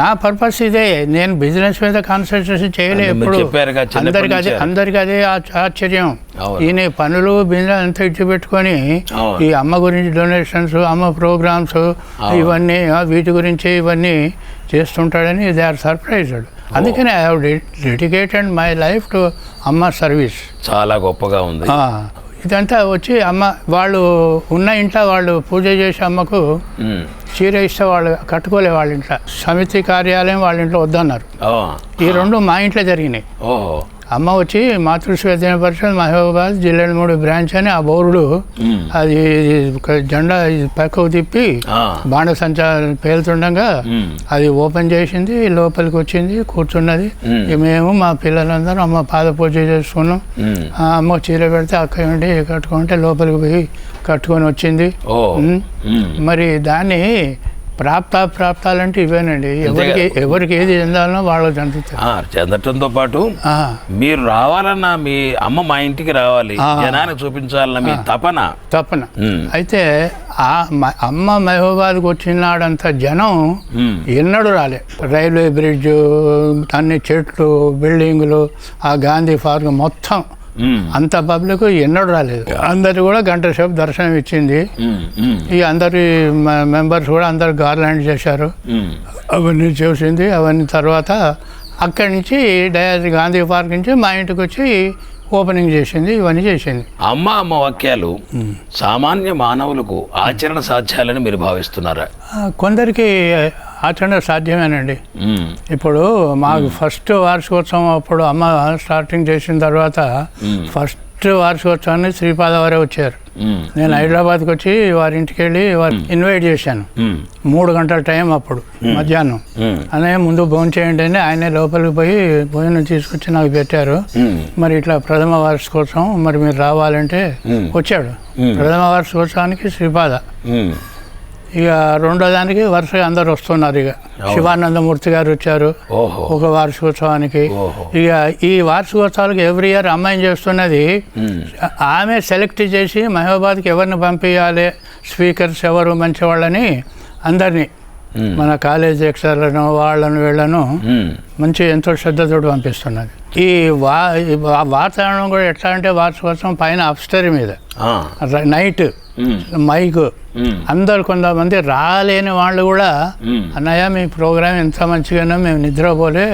నా పర్పస్ ఇదే, నేను బిజినెస్ మీద కాన్సన్ట్రేషన్ చేయలే ఎప్పుడు. అందరికి అదే ఆశ్చర్యం, ఈయన పనులు బిజినెస్ అంతా ఇచ్చి పెట్టుకొని ఈ అమ్మ గురించి డొనేషన్స్, అమ్మ ప్రోగ్రామ్స్ ఇవన్నీ వీటి గురించి ఇవన్నీ చేస్తుంటాడని దే ఆర్ సర్ప్రైజ్డ్. అందుకని I have dedicated my life to అమ్మ సర్వీస్. చాలా గొప్పగా ఉంది. ఇదంతా వచ్చి అమ్మ వాళ్ళు ఉన్న ఇంట్లో వాళ్ళు పూజ చేసి అమ్మకు చీర ఇస్తే వాళ్ళు కట్టుకోలే, వాళ్ళ ఇంట్లో సమితి కార్యాలయం వాళ్ళ ఇంట్లో వద్దన్నారు. ఈ రెండు మా ఇంట్లో జరిగినాయి. అమ్మ వచ్చి మాతృశ్వేత పరిషత్ మహబూబాద్ జిల్లా 3 బ్రాంచ్ అని ఆ బోర్డు అది జెండా పక్కకు తిప్పి బాణసంచా పేలుతుండగా అది ఓపెన్ చేసింది, లోపలికి వచ్చింది, కూర్చున్నది. మేము మా పిల్లలందరూ అమ్మ పాద పూజ చేసుకున్నాం. అమ్మ చీర పెడితే అక్క ఉండి కట్టుకుంటే లోపలికి పోయి కట్టుకొని వచ్చింది. మరి దాన్ని ప్రాప్తాలంటే ఇవేనండి, ఎవరికి ఏది చెందాలనో వాళ్ళకి చెందటంతో పాటు మీరు రావాలన్నా మీ అమ్మ మా ఇంటికి రావాలి, జనానికి చూపించాలన్న మీ తపన. అయితే ఆ అమ్మ మహబూబాద్కి వచ్చినాడంత జనం ఎన్నడూ రాలే. రైల్వే బ్రిడ్జ్, అన్ని చెట్లు, బిల్డింగులు, ఆ గాంధీ పార్క్ మొత్తం అంత పబ్లిక్ ఎన్నడూ రాలేదు. అందరు కూడా గంట సేపు దర్శనం ఇచ్చింది. ఈ అందరి మెంబర్స్ కూడా అందరు గార్లాండ్ చేశారు, అవన్నీ చూసింది. అవన్నీ తర్వాత అక్కడి నుంచి గాంధీ పార్క్ నుంచి మా ఇంటికి వచ్చి ఓపెనింగ్ చేసింది, ఇవన్నీ చేసింది. అమ్మ వాక్యాలు సామాన్య మానవులకు ఆచరణ సాధ్యాలని మీరు భావిస్తున్నారా? కొందరికి ఆచరణ సాధ్యమేనండి. ఇప్పుడు మాకు ఫస్ట్ వార్షికోత్సవం అప్పుడు అమ్మ స్టార్టింగ్ చేసిన తర్వాత ఫస్ట్ వార్షికోత్సవాన్ని శ్రీపాద వారే వచ్చారు. నేను హైదరాబాద్కి వచ్చి వారి ఇంటికి వెళ్ళి ఇన్వైట్ చేశాను. 3 గంటల టైం అప్పుడు మధ్యాహ్నం. అనే ముందు భోజనం చేయండి అని ఆయనే లోపలికి పోయి భోజనం తీసుకొచ్చి నాకు పెట్టారు. మరి ఇట్లా ప్రథమ వార్షికోత్సవం మరి మీరు రావాలంటే వచ్చాడు. ప్రథమ వార్షికోత్సవానికి శ్రీపాద, ఇక రెండో దానికి వరుసగా అందరు వస్తున్నారు. ఇక శివానందమూర్తి గారు వచ్చారు ఒక వార్షికోత్సవానికి. ఇక ఈ వార్షికోత్సవాలకు ఎవ్రీ ఇయర్ అమ్మాయిని చేస్తున్నది ఆమె సెలెక్ట్ చేసి మహబూబాద్కి ఎవరిని పంపించాలి, స్పీకర్స్ ఎవరు మంచి వాళ్ళని అందరినీ మన కాలేజ్ లెక్చరర్లను వాళ్ళను వీళ్ళను మంచి ఎంతో శ్రద్ధతోటి పంపిస్తున్నది. ఈ వాతావరణం కూడా ఎట్లా అంటే వార్షికోత్సవం పైన అప్స్టరీ మీద నైట్ మైక్ అందరు, కొంతమంది రాలేని వాళ్ళు కూడా అన్నయ్య మీ ప్రోగ్రామ్ ఎంత మంచిగానో మేము నిద్రపోలే,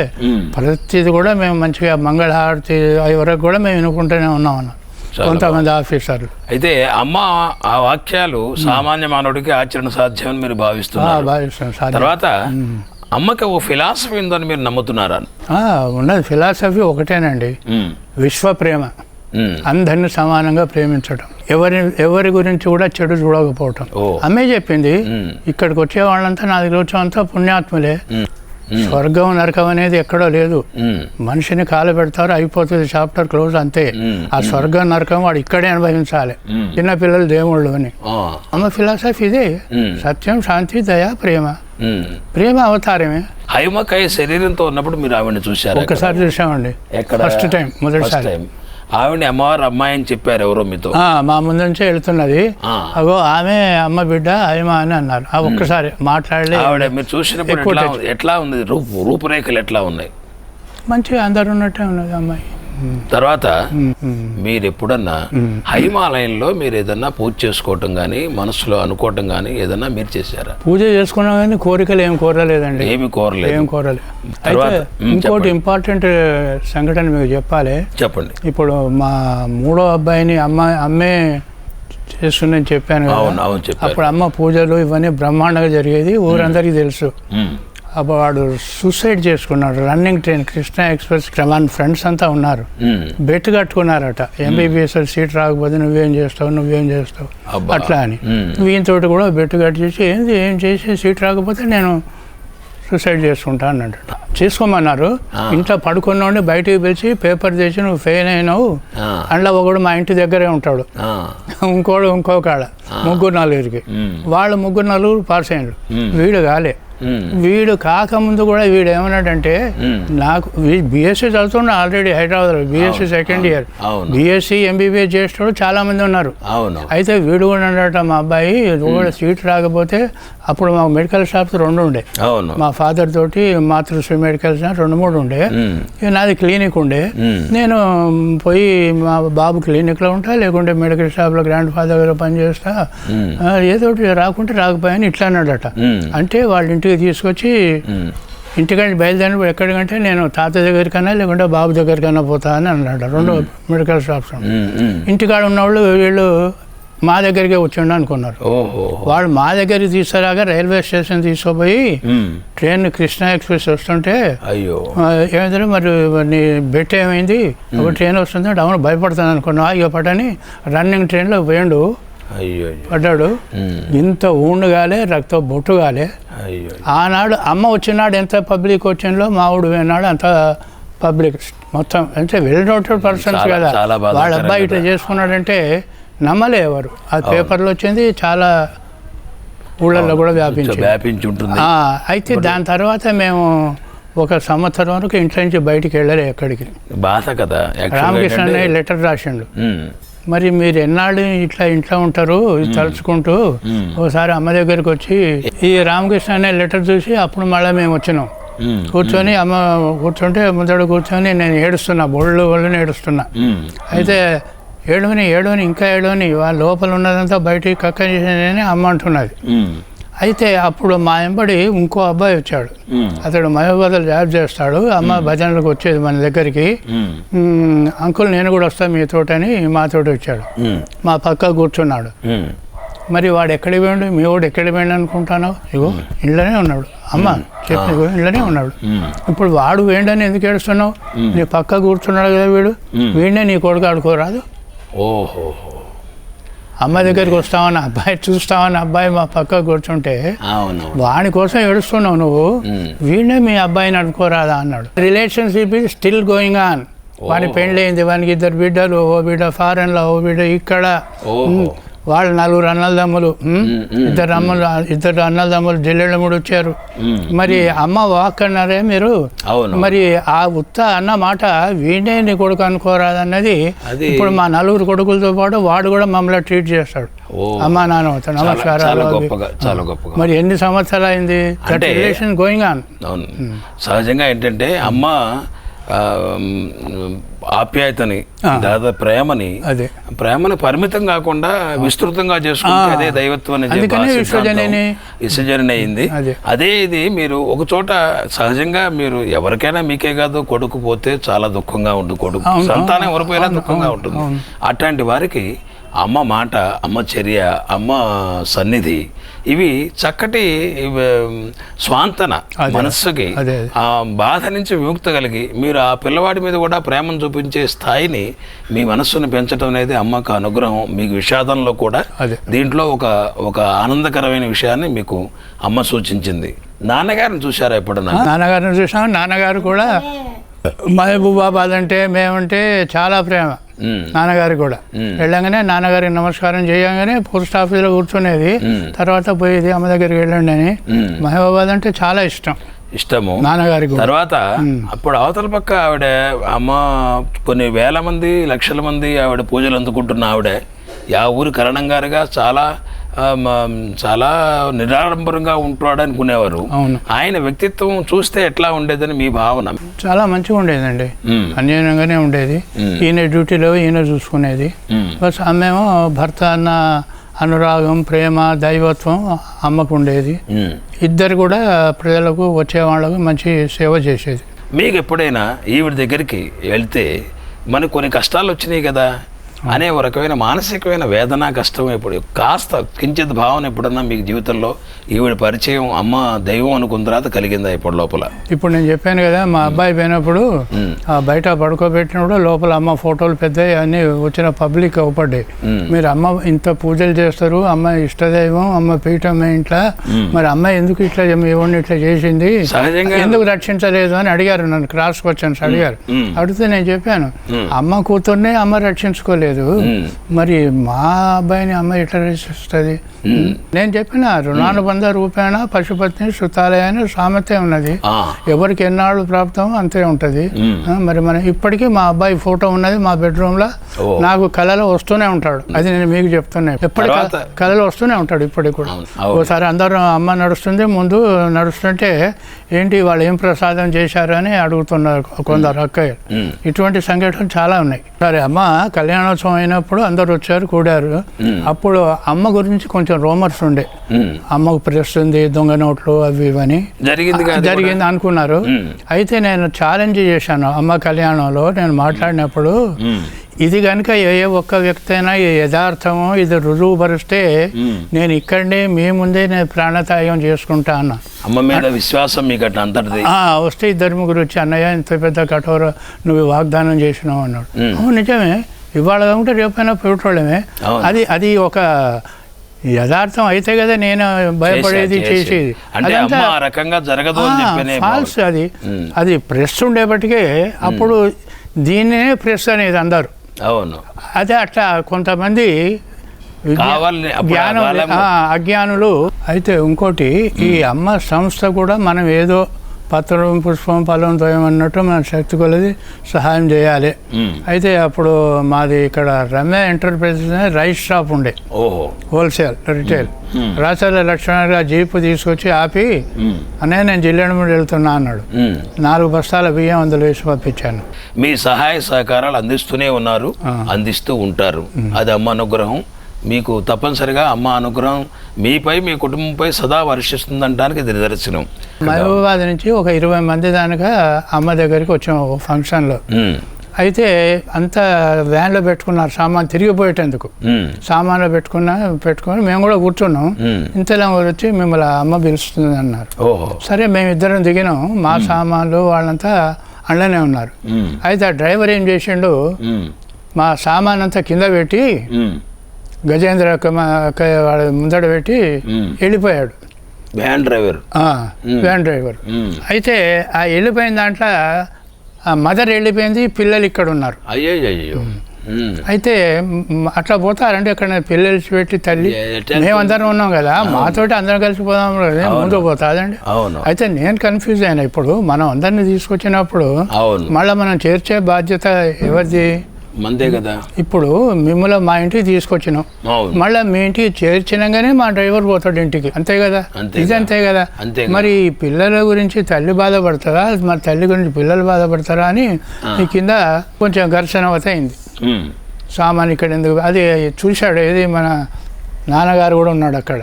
ప్రతిది కూడా మేము మంచిగా మంగళహారతి వరకు కూడా మేము వినుకుంటూనే ఉన్నాం అన్న కొంతమంది ఆఫీసర్లు. అయితే అమ్మ ఆ వాక్యాలు సామాన్య మానవుడికి ఆచరణ సాధ్యమని మీరు భావిస్తున్నారు. తర్వాత అమ్మకి ఓ ఫిలాసఫీ ఉందని మీరు నమ్ముతున్నారా? ఉన్నది ఫిలాసఫీ ఒకటేనండి, విశ్వ ప్రేమ, అందరిని సమానంగా ప్రేమించడం, ఎవరి గురించి కూడా చెడు చూడకపోవటం. అమ్మే చెప్పింది ఇక్కడికి వచ్చే వాళ్ళంతా నా దగ్గర వచ్చేంతా పుణ్యాత్ములే, స్వర్గం నరకం అనేది ఎక్కడో లేదు, మనిషిని కాలు పెడతారు అయిపోతుంది, చాప్టర్ క్లోజ్ అంతే. ఆ స్వర్గం నరకం వాడు ఇక్కడే అనుభవించాలి, చిన్నపిల్లలు దేవుళ్ళు అని. అమ్మ ఫిలాసఫీ ఇదే, సత్యం శాంతి దయ ప్రేమ, ప్రేమ అవతారమే. హైమకాయ శరీరంతో ఉన్నప్పుడు మీరు ఆవిడని చూశారు? ఒకసారి చూసామండి, ఫస్ట్ టైం, మొదటిసారి. ఆవిడ అమ్మవారు అమ్మాయి అని చెప్పారు ఎవరో మీతో? మా ముందు నుంచే వెళ్తున్నది, అగో ఆమె అమ్మ బిడ్డ హైమ అని అన్నారు. ఒక్కసారి మాట్లాడలే. ఆవిడ మీరు చూసినప్పుడు ఎట్లా ఉంది? రూపురేఖలు ఎట్లా ఉన్నాయి? మంచిగా అందరు ఉన్నట్టే ఉన్నది అమ్మాయి, తర్వాత మీరు ఎప్పుడన్నా హైమాలయంలో మీరు ఏదన్నా పూజ చేసుకోవటం కానీ మనసులో అనుకోవటం కానీ ఏదన్నా మీరు చేశారా? పూజ చేసుకున్నాం కానీ కోరికలు ఏం కోరలేదండి. ఏమి కోరలేదు. ఏం కోరలేదు. అయితే ఇంకోటి ఇంపార్టెంట్ సంఘటన మీకు చెప్పాలి. చెప్పండి. ఇప్పుడు మా మూడో అబ్బాయిని అమ్మే చేస్తుందని చెప్పాను కదా. అప్పుడు అమ్మ పూజలు ఇవన్నీ బ్రహ్మాండంగా జరిగేది, ఊరందరికీ తెలుసు. అప్పుడు వాడు సూసైడ్ చేసుకున్నాడు. రన్నింగ్ ట్రైన్ కృష్ణా ఎక్స్ప్రెస్ మన ఫ్రెండ్స్ అంతా ఉన్నారు, బెట్ కట్టుకున్నారట. ఎంబీబీఎస్ సీట్ రాకపోతే నువ్వేం చేస్తావు అట్లా అని. వీనితోటి కూడా బెట్ కట్టేసి ఏం చేసి సీట్ రాకపోతే నేను సూసైడ్ చేసుకుంటా అన్నాడు. చేసుకోమన్నారు. ఇంట్లో పడుకున్నోండి బయటికి పిలిచి పేపర్ తెచ్చి నువ్వు ఫెయిల్ అయినావు, అందులో ఒకడు మా ఇంటి దగ్గరే ఉంటాడు, ఇంకో కాడ 3-4 వాళ్ళు 3-4 పాస్ అయినారు. వీడు కాలే. వీడు కాకముందు కూడా వీడు ఏమన్నాడంటే, నాకు బీఎస్సీ చదువుతున్నా ఆల్రెడీ హైదరాబాద్లో, BSc second year, BSc MBBS చేసేవాడు చాలా మంది ఉన్నారు. అయితే వీడు కూడా అన్నట, మా అబ్బాయి కూడా సీట్ రాకపోతే, అప్పుడు మాకు మెడికల్ షాప్స్ 2 ఉండే, మా ఫాదర్ తోటి మాతృశ్రీ మెడికల్స్ 2-3 ఉండే, నాది క్లినిక్ ఉండే. నేను పోయి మా బాబు క్లినిక్లో ఉంటా, లేకుంటే మెడికల్ షాప్లో గ్రాండ్ ఫాదర్ పని చేస్తా, ఏదో రాకుంటే రాకపోయాని ఇట్లా అన్నాడట. అంటే వాళ్ళ ఇంటికి తీసుకొచ్చి ఇంటికంటే బయలుదేరి ఎక్కడికంటే నేను తాత దగ్గరికన్నా లేకుంటే బాబు దగ్గరికన్నా పోతా అని అన్నాడు. 2 మెడికల్ షాప్స్. ఇంటికాడ ఉన్నవాళ్ళు వీళ్ళు మా దగ్గరికే వచ్చిండు అనుకున్నారు. వాళ్ళు మా దగ్గరికి తీసుకురాగా రైల్వే స్టేషన్ తీసుకుపోయి ట్రైన్ కృష్ణా ఎక్స్ప్రెస్ వస్తుంటే, ఏమైందంటే మరి నీ బెట్ ఏమైంది, ఒక ట్రైన్ వస్తుందంటే అవును భయపడతాను అనుకున్నా, ఇక పడని రన్నింగ్ ట్రైన్లో పోయిండు, పడ్డాడు. ఇంత ఊండు కాలే, రక్త బొట్టు కాలే. ఆనాడు అమ్మ వచ్చినాడు ఎంత పబ్లిక్ వచ్చిందో, మావుడు పోయినాడు అంత పబ్లిక్ మొత్తం. అంటే వెల్ నోటెడ్ పర్సన్స్ కదా. వాళ్ళ అబ్బాయి ఇట్లా చేసుకున్నాడంటే నమ్మలే ఎవరు. అది పేపర్లో వచ్చింది, చాలా ఊళ్ళల్లో కూడా వ్యాపించి ఉంటుంది. అయితే దాని తర్వాత మేము 1 సంవత్సరం వరకు ఇంట్లో నుంచి బయటికి వెళ్ళలే ఎక్కడికి. బాధ కదా. రామకృష్ణ అన్నయ్య లెటర్ రాసిండు, మరి మీరు ఎన్నాళ్ళు ఇట్లా ఇంట్లో ఉంటారు తలుచుకుంటూ, ఓసారి అమ్మ దగ్గరికి వచ్చి ఈ రామకృష్ణ అనే లెటర్ చూసి అప్పుడు మళ్ళీ మేము వచ్చినాం. కూర్చొని అమ్మ కూర్చుంటే ముందడ కూర్చొని నేను ఏడుస్తున్నా, బొళ్ళని ఏడుస్తున్నా. అయితే ఏడవని ఇంకా ఏడవని, వాళ్ళ లోపల ఉన్నదంతా బయటికి కక్క చేసేదని అమ్మ అంటున్నది. అయితే అప్పుడు మా వెంబడి ఇంకో అబ్బాయి వచ్చాడు. అతడు మహబూబాబాద్లో జాబ్ చేస్తాడు. అమ్మ భజనలకు వచ్చేది మన దగ్గరికి. అంకుల్ నేను కూడా వస్తాను మీతోటని మాతోటి వచ్చాడు. మా పక్క కూర్చున్నాడు. మరి వాడు ఎక్కడికి పోయాడు, మీ వాడు ఎక్కడికి పోయాడు అనుకుంటాను, ఇగో ఇంట్లోనే ఉన్నాడు. అమ్మ చెప్పి ఇంట్లోనే ఉన్నాడు. ఇప్పుడు వాడు వేయండి ఎందుకు ఏడుస్తున్నావు, నీ పక్క కూర్చున్నాడు కదా వీడినే నీ కొడుకు ఆడుకోరాదు. ఓహో, అమ్మ దగ్గరికి వస్తామని అబ్బాయి చూస్తామని అబ్బాయి మా పక్క కూర్చుంటే వాడి కోసం ఏడుస్తున్నావు నువ్వు, వీడినే మీ అబ్బాయిని అనుకోరాదా అన్నాడు. Relationship is still going on. వాడి పెళ్ళయింది, వానికి 2 బిడ్డలు, ఓ బిడ్డ ఫారెన్లో, ఓ బిడ్డ ఇక్కడ. వాళ్ళు 4 అన్నదమ్ములు, 2 అన్నదమ్ములు ఢిల్లీలో 3 వచ్చారు. మరి అమ్మ వాక్ అన్నారే మీరు, మరి ఆ ఉత్త అన్న మాట వీడే నీ కొడుకు అనుకోరాదన్నది. ఇప్పుడు మా 4 కొడుకులతో పాటు వాడు కూడా మమ్మల్ని ట్రీట్ చేస్తాడు. అమ్మా నాన్న నమస్కారాలు. మరి ఎన్ని సంవత్సరాలు అయింది, రిలేషన్ గోయింగ్ ఆన్. సహజంగా ఏంటంటే అమ్మ ఆప్యాయతని, దాదాపు ప్రేమని పరిమితం కాకుండా విస్తృతంగా చేసుకుంటే అదే దైవత్వం విసర్జన అయింది. అదే ఇది మీరు ఒక చోట సహజంగా మీరు ఎవరికైనా మీకే కాదు, కొడుకు పోతే చాలా దుఃఖంగా ఉంటుంది, కొడుకు సంతానం ఎవరిపోయినా దుఃఖంగా ఉంటుంది. అట్లాంటి వారికి అమ్మ మాట, అమ్మ చర్య, అమ్మ సన్నిధి ఇవి చక్కటి స్వాంతన, మనస్సుకి ఆ బాధ నుంచి విముక్తి కలిగి మీరు ఆ పిల్లవాడి మీద కూడా ప్రేమను చూపించే స్థాయిని మీ మనస్సును పెంచడం అనేది అమ్మకు అనుగ్రహం. మీకు విషాదంలో కూడా దీంట్లో ఒక ఆనందకరమైన విషయాన్ని మీకు అమ్మ సూచించింది. నాన్నగారిని చూశారా ఎప్పుడన్నా? నాన్నగారిని చూసాం. నాన్నగారు కూడా మహబూబాబాద్ అంటే మేమంటే చాలా ప్రేమ. నాన్నగారికి కూడా వెళ్ళంగానే నాన్నగారికి నమస్కారం చేయగానే పోస్ట్ ఆఫీస్లో కూర్చునేది, తర్వాత పోయేది అమ్మ దగ్గరికి వెళ్ళండి అని. మహబూబాబాద్ అంటే చాలా ఇష్టము నాన్నగారికి. తర్వాత అప్పుడు అవతల పక్క ఆవిడ అమ్మ కొన్ని వేల మంది, లక్షల మంది ఆవిడ పూజలు అందుకుంటున్న ఆవిడ, ఆ ఊరి కరణం గారుగా చాలా చాలా నిరాడంబరంగా ఉంటాడు అనుకునేవారు. అవును. ఆయన వ్యక్తిత్వం చూస్తే ఎట్లా ఉండేదని మీ భావన? చాలా మంచిగా ఉండేదండి, అన్యోన్యంగానే ఉండేది. ఈయన డ్యూటీలో ఈయన చూసుకునేది. ప్లస్ ఆమెమో భర్త అన్న అనురాగం, ప్రేమ, దైవత్వం అమ్మకు ఉండేది. ఇద్దరు కూడా ప్రజలకు వచ్చే వాళ్ళకు మంచి సేవ చేసేది. మీకు ఎప్పుడైనా ఈవిడ దగ్గరికి వెళ్తే మనకు కొన్ని కష్టాలు వచ్చినాయి కదా అనే ఒక రకమైన మానసికమైన వేదన, కష్టం ఎప్పుడు కాస్త కించిత్ భావన ఎప్పుడన్నా మీకు జీవితంలో ఈవిడ పరిచయం అమ్మ దైవం అనుకున్న తర్వాత కలిగిందా ఇప్పుడు లోపల? ఇప్పుడు నేను చెప్పాను కదా, మా అబ్బాయి పోయినప్పుడు బయట పడుకోబెట్టినప్పుడు లోపల అమ్మ ఫోటోలు పెద్దవి అన్నీ వచ్చిన పబ్లిక్ అవపడ్డాయి. మీరు అమ్మ ఇంత పూజలు చేస్తారు, అమ్మ ఇష్టదైవం, అమ్మ పీఠం ఇంట్లో, మరి అమ్మ ఎందుకు ఇట్లా ఎవరిని ఇట్లా చేసింది, సహజంగా ఎందుకు రక్షించలేదు అని అడిగారు, నన్ను క్రాస్ క్వశ్చన్స్ అడిగారు. అడిగితే నేను చెప్పాను, అమ్మ కూతుర్నే అమ్మ రక్షించుకోలేదు, మరి మా అబ్బాయిని అమ్మ ఎట్లా రక్షిస్తుంది? నేను చెప్పిన రుణానుబంధ రూపేణ పశుపతిని శృతాలయాన్ని సామెతే ఉన్నది, ఎవరికి ఎన్నాళ్ళు ప్రాప్తమో అంతే ఉంటుంది. మరి మనం ఇప్పటికీ మా అబ్బాయి ఫోటో ఉన్నది మా బెడ్రూమ్ లో, నాకు కళలో వస్తూనే ఉంటాడు. అది నేను మీకు చెప్తున్నా, ఎప్పటికీ కళలో వస్తూనే ఉంటాడు ఇప్పటికి కూడా. ఒకసారి అందరూ అమ్మ నడుస్తుంది, ముందు నడుస్తుంటే ఏంటి వాళ్ళు ఏం ప్రసాదం చేశారు అని అడుగుతున్నారు కొందరు అక్కయ్య. ఇటువంటి సంఘటనలు చాలా ఉన్నాయి. సరే అమ్మ కళ్యాణోత్సవం అయినప్పుడు అందరు వచ్చారు, కూడారు. అప్పుడు అమ్మ గురించి కొంచెం రూమర్స్ ఉండే, అమ్మకు ప్రెస్ ఉంది, దొంగ నోట్లు అవి ఇవని జరిగింది అనుకున్నారు. అయితే నేను ఛాలెంజ్ చేశాను అమ్మ కళ్యాణంలో. నేను మాట్లాడినప్పుడు ఇది కనుక ఏ ఒక్క వ్యక్తి అయినా యథార్థమో ఇది రుజువుపరిస్తే నేను ఇక్కడనే మీ ముందే నేను ప్రాణత్యాగం చేసుకుంటా అన్న. అమ్మ మీద విశ్వాసం మీకు అట్లా అంతటిది వస్తే ఇద్దరు ముగ్గురు వచ్చి అన్నయ్య ఇంత పెద్ద కఠోర నువ్వు వాగ్దానం చేసినావు అన్నాడు. నిజమే, ఇవాళ ఉంటే రేపైనా పెట్టుకోవడమే. అది ఒక యథార్థం అయితే కదా నేను భయపడేది చేసేది. ఫాల్స్. అది ప్రెస్ ఉండేపటికే అప్పుడు దీన్నే ప్రెస్ అనేది అందరు. అవును. అదే అట్లా కొంతమంది అజ్ఞానులు. అయితే ఇంకోటి, ఈ అమ్మ సంస్థ కూడా మనం ఏదో పత్రం పుష్పం ఫలం తోయమన్నట్టు మన శక్తి కొలది సహాయం చేయాలి. అయితే అప్పుడు మాది ఇక్కడ రమ్య ఎంటర్ప్రైజెస్ రైస్ షాప్ ఉండే, హోల్సేల్ రిటైల్. రాచర్ల లక్ష్మణ జీపు తీసుకొచ్చి ఆపి, అనే నేను జిల్లెడమూడి వెళ్తున్నా అన్నాడు. 4 బస్తాల బియ్యం అందులో వేసి పంపించాను. మీ సహాయ సహకారాలు అందిస్తూనే ఉన్నారు, అందిస్తూ ఉంటారు. అది అమ్మ అనుగ్రహం. మీకు తప్పనిసరిగా అమ్మ అనుగ్రహం మీపై మీ కుటుంబంపై సదా వర్షిస్తుందంటానికి ఇది నిదర్శనం. మహబూబాబాద్ నుంచి ఒక 20 మంది దానిగా అమ్మ దగ్గరికి వచ్చాం ఒక ఫంక్షన్లో. అయితే అంతా వ్యాన్లో పెట్టుకున్నారు సామాన్ తిరిగిపోయేటందుకు. సామాన్లో పెట్టుకొని మేము కూడా కూర్చున్నాం. ఇంతలో వచ్చి మిమ్మల్ని అమ్మ పిలుస్తుంది అన్నారు. సరే మేమిద్దరం దిగినాం, మా సామాన్లు వాళ్ళంతా అండనే ఉన్నారు. అయితే ఆ డ్రైవర్ ఏం చేసిండు, మా సామాన్ అంతా కింద పెట్టి గజేంద్ర వాడు ముందడ పెట్టి వెళ్ళిపోయాడు. Van driver. అయితే ఆ వెళ్ళిపోయిన దాంట్లో ఆ మదర్ వెళ్ళిపోయింది, పిల్లలు ఇక్కడ ఉన్నారు. అయ్యో. అయితే అట్లా పోతారంటే అక్కడ పిల్లలు పెట్టి తల్లి మేమందరం ఉన్నాం కదా, మాతోటి అందరం కలిసిపోదాం ముందు పోతాదండి. అయితే నేను కన్ఫ్యూజ్ అయినా. ఇప్పుడు మనం అందరినీ తీసుకొచ్చినప్పుడు మళ్ళీ మనం చేర్చే బాధ్యత ఎవరిది? మందే కదా. ఇప్పుడు మిమ్మల్ని మా ఇంటికి తీసుకొచ్చినాం, మళ్ళీ మీ ఇంటికి చేర్చినాగానే మా డ్రైవర్ పోతాడు ఇంటికి, అంతే కదా. ఇది అంతే కదా. మరి పిల్లల గురించి తల్లి బాధపడతారా, మరి తల్లి గురించి పిల్లలు బాధపడతారా అని ఈ కింద కొంచెం ఘర్షణ అవుతాయింది. సామాన్ ఇక్కడ ఎందుకు అది చూశాడు, ఏది మన నాన్నగారు కూడా ఉన్నాడు అక్కడ.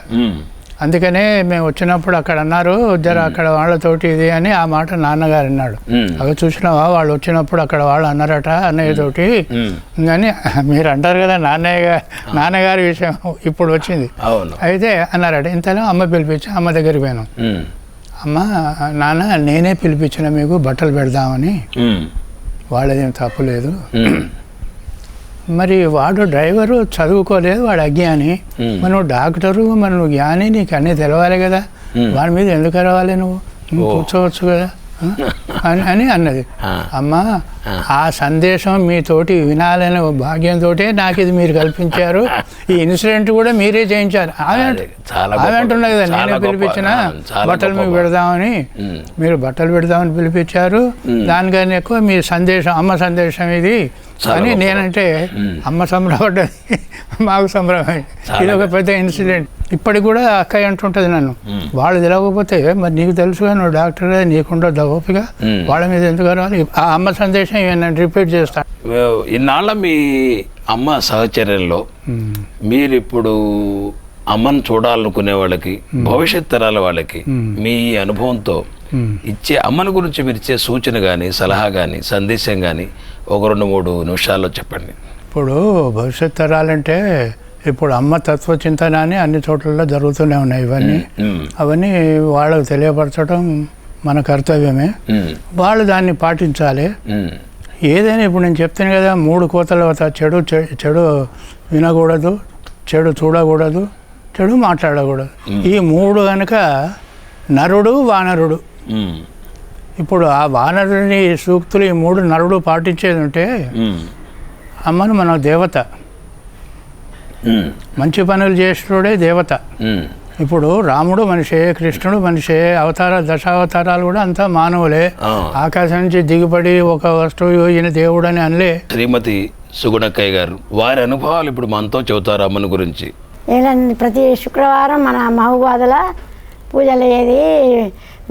అందుకనే మేము వచ్చినప్పుడు అక్కడ అన్నారు, జర అక్కడ వాళ్ళతోటి ఇది అని ఆ మాట నాన్నగారు అన్నాడు. అవి చూసినావా, వాళ్ళు వచ్చినప్పుడు అక్కడ వాళ్ళు అన్నారట అన్నయ్యతోటి అని. మీరు అంటారు కదా నాన్నగారి విషయం ఇప్పుడు వచ్చింది. అయితే అన్నారట. ఇంతలో అమ్మ పిలిపించి అమ్మ దగ్గరికి పోయినాం. అమ్మ నాన్న నేనే పిలిపించిన మీకు బట్టలు పెడదామని, వాళ్ళదేం తప్పు లేదు. మరి వాడు డ్రైవరు చదువుకోలేదు, వాడు అజ్ఞాని, మరి నువ్వు డాక్టరు, మరి నువ్వు జ్ఞాని, నీకు అన్నీ తెలవాలి కదా, వాడి మీద ఎందుకు అరవాలి, నువ్వు కూర్చోవచ్చు కదా అని అన్నది. అమ్మ ఆ సందేశం మీతోటి వినాలనే భాగ్యంతో నాకు ఇది మీరు కల్పించారు, ఈ ఇన్సిడెంట్ కూడా మీరే చేయించారు. ఆమె అంటున్నది కదా, నేనే పిలిపించిన బట్టలు మీకు పెడదామని, మీరు బట్టలు పెడదామని పిలిపించారు, దానికన్నా ఎక్కువ మీ సందేశం, అమ్మ సందేశం ఇది అని నేనంటే అమ్మ సంబరపడ్డది, మాకు సంబరమైంది. ఇది ఒక పెద్ద ఇన్సిడెంట్. ఇప్పటికి కూడా అక్కయ్య అంటుంటుంది నన్ను. వాళ్ళు తెలియకపోతే మరి నీకు తెలుసుగా, నువ్వు డాక్టరే, నీకుండదు ఓపిక, వాళ్ళ మీద ఎందుకు రావాలి. ఆ అమ్మ సందేశం నేను రిపీట్ చేస్తాను. ఇన్నాళ్ళ మీ అమ్మ సహచర్యంలో మీరు ఇప్పుడు అమ్మను చూడాలనుకునే వాళ్ళకి, భవిష్యత్ తరాల వాళ్ళకి మీ అనుభవంతో ఇచ్చే అమ్మని గురించి మీరు ఇచ్చే సూచన కానీ, సలహా కానీ, సందేశం కానీ ఒక 2-3 నిమిషాల్లో చెప్పండి. ఇప్పుడు భవిష్యత్ తరాలంటే ఇప్పుడు అమ్మ తత్వచింతన అని అన్ని చోట్లలో జరుగుతూనే ఉన్నాయి. అవన్నీ వాళ్ళకు తెలియపరచడం మన కర్తవ్యమే. వాళ్ళు దాన్ని పాటించాలి. ఏదైనా ఇప్పుడు నేను చెప్తాను కదా, 3 కోతలు చెడు వినకూడదు, చెడు చూడకూడదు, చెడు మాట్లాడకూడదు. ఈ 3 కనుక నరుడు వానరుడు. ఇప్పుడు ఆ వానరుని సూక్తులు ఈ 3 నరుడు పాటించేది ఉంటే అమ్మను మన దేవత, మంచి పనులు చేసేటోడే దేవత. ఇప్పుడు రాముడు మనిషే, కృష్ణుడు మనిషే, దశావతారాలు కూడా అంతా మానవులే. ఆకాశం నుంచి దిగుబడి ఒక వస్తువు ఈయన దేవుడు అని అనలే. శ్రీమతి సుగుణక్కయ్య గారు వారి అనుభవాలు ఇప్పుడు మనతో చెబుతారు అమ్మని గురించి. ప్రతి శుక్రవారం మన మహబూబాద్లో పూజలు అయ్యేది,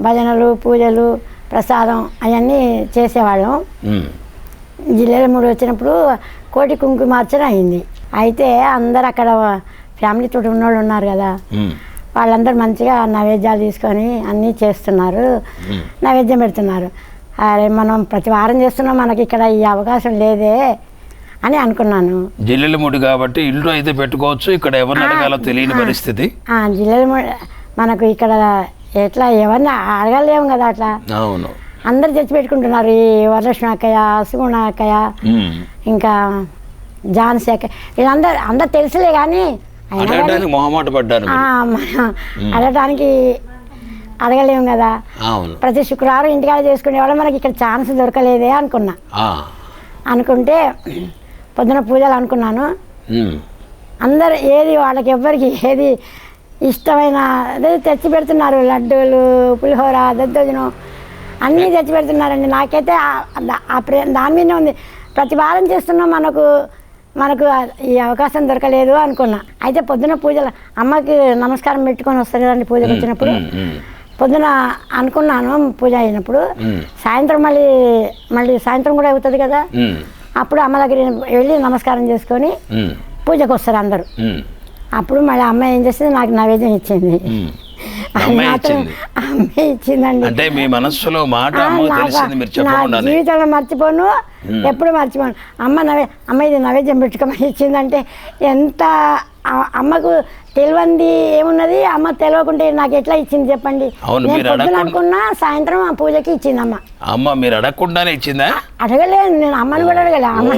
భజనలు, పూజలు, ప్రసాదం అవన్నీ చేసేవాళ్ళం. జిల్లాల 3 వచ్చినప్పుడు కోటి కుంకుమార్చన అయింది. అయితే అందరు అక్కడ ఫ్యామిలీతో ఉన్నోళ్ళు ఉన్నారు కదా, వాళ్ళందరూ మంచిగా నైవేద్యాలు తీసుకొని అన్నీ చేస్తున్నారు, నైవేద్యం పెడుతున్నారు. అరే మనం ప్రతి వారం చేస్తున్నాం, మనకి ఇక్కడ ఈ అవకాశం లేదే అని అనుకున్నాను. జిల్లెల ముడి కాబట్టి ఇల్లు అయితే పెట్టుకోవచ్చు, ఇక్కడ ఎవరిని అడగాలో తెలియని పరిస్థితి. జిల్లెల మనకు ఇక్కడ ఎట్లా ఎవరిని అడగలేము కదా అట్లా. అవును, అందరు తెచ్చి పెట్టుకుంటున్నారు. ఈ వరలక్ష్మి అక్కయ్య, సుగుణ అక్కయ్య, ఇంకా ఝాన్సీ అక్కయ్య, వీళ్ళందరూ తెలుసులే కానీ మొహమాట పడ్డారు. అడగటానికి అడగలేము కదా. ప్రతి శుక్రవారం ఇంటికాడ చేసుకునేవాళ్ళం, మనకి ఇక్కడ ఛాన్స్ దొరకలేదే అనుకుంటే పొద్దున పూజలు అనుకున్నాను. అందరు ఏది వాళ్ళకి ఎవ్వరికి ఏది ఇష్టమైన అదే తెచ్చి పెడుతున్నారు. లడ్డూలు, పులిహోర, దద్దోజనం అన్నీ తెచ్చి పెడుతున్నారండి. నాకైతే దాని మీదనే ఉంది. ప్రతి వారం చేస్తున్నాం, మనకు ఈ అవకాశం దొరకలేదు అనుకున్నా. అయితే పొద్దున పూజలు అమ్మకి నమస్కారం పెట్టుకొని వస్తారు కదండి పూజకు వచ్చినప్పుడు. పొద్దున అనుకున్నాను పూజ అయినప్పుడు, సాయంత్రం మళ్ళీ సాయంత్రం కూడా అవుతుంది కదా, అప్పుడు అమ్మ దగ్గర వెళ్ళి నమస్కారం చేసుకొని పూజకు వస్తారు అందరూ. అప్పుడు మళ్ళీ అమ్మ ఏం చేస్తుంది, నాకు నైవేద్యం ఇచ్చింది. అమ్మే ఇచ్చిందండి. అంటే మీ మనస్సులో మాట నా జీవితంలో మర్చిపోను, ఎప్పుడు మర్చిపోను. అమ్మ ఇది నైవేద్యం పెట్టుకోమని ఇచ్చిందంటే ఎంత అమ్మకు తెలియంది ఏమున్నది. అమ్మ తెలియకుంటే నాకు ఎట్లా ఇచ్చింది చెప్పండి. నేను పొద్దున అనుకున్నా, సాయంత్రం ఆ పూజకి ఇచ్చింది అమ్మ. అమ్మ మీరు అడగకుండానే ఇచ్చిందా? అడగలేదు, నేను అమ్మని కూడా అడగలే. అమ్మ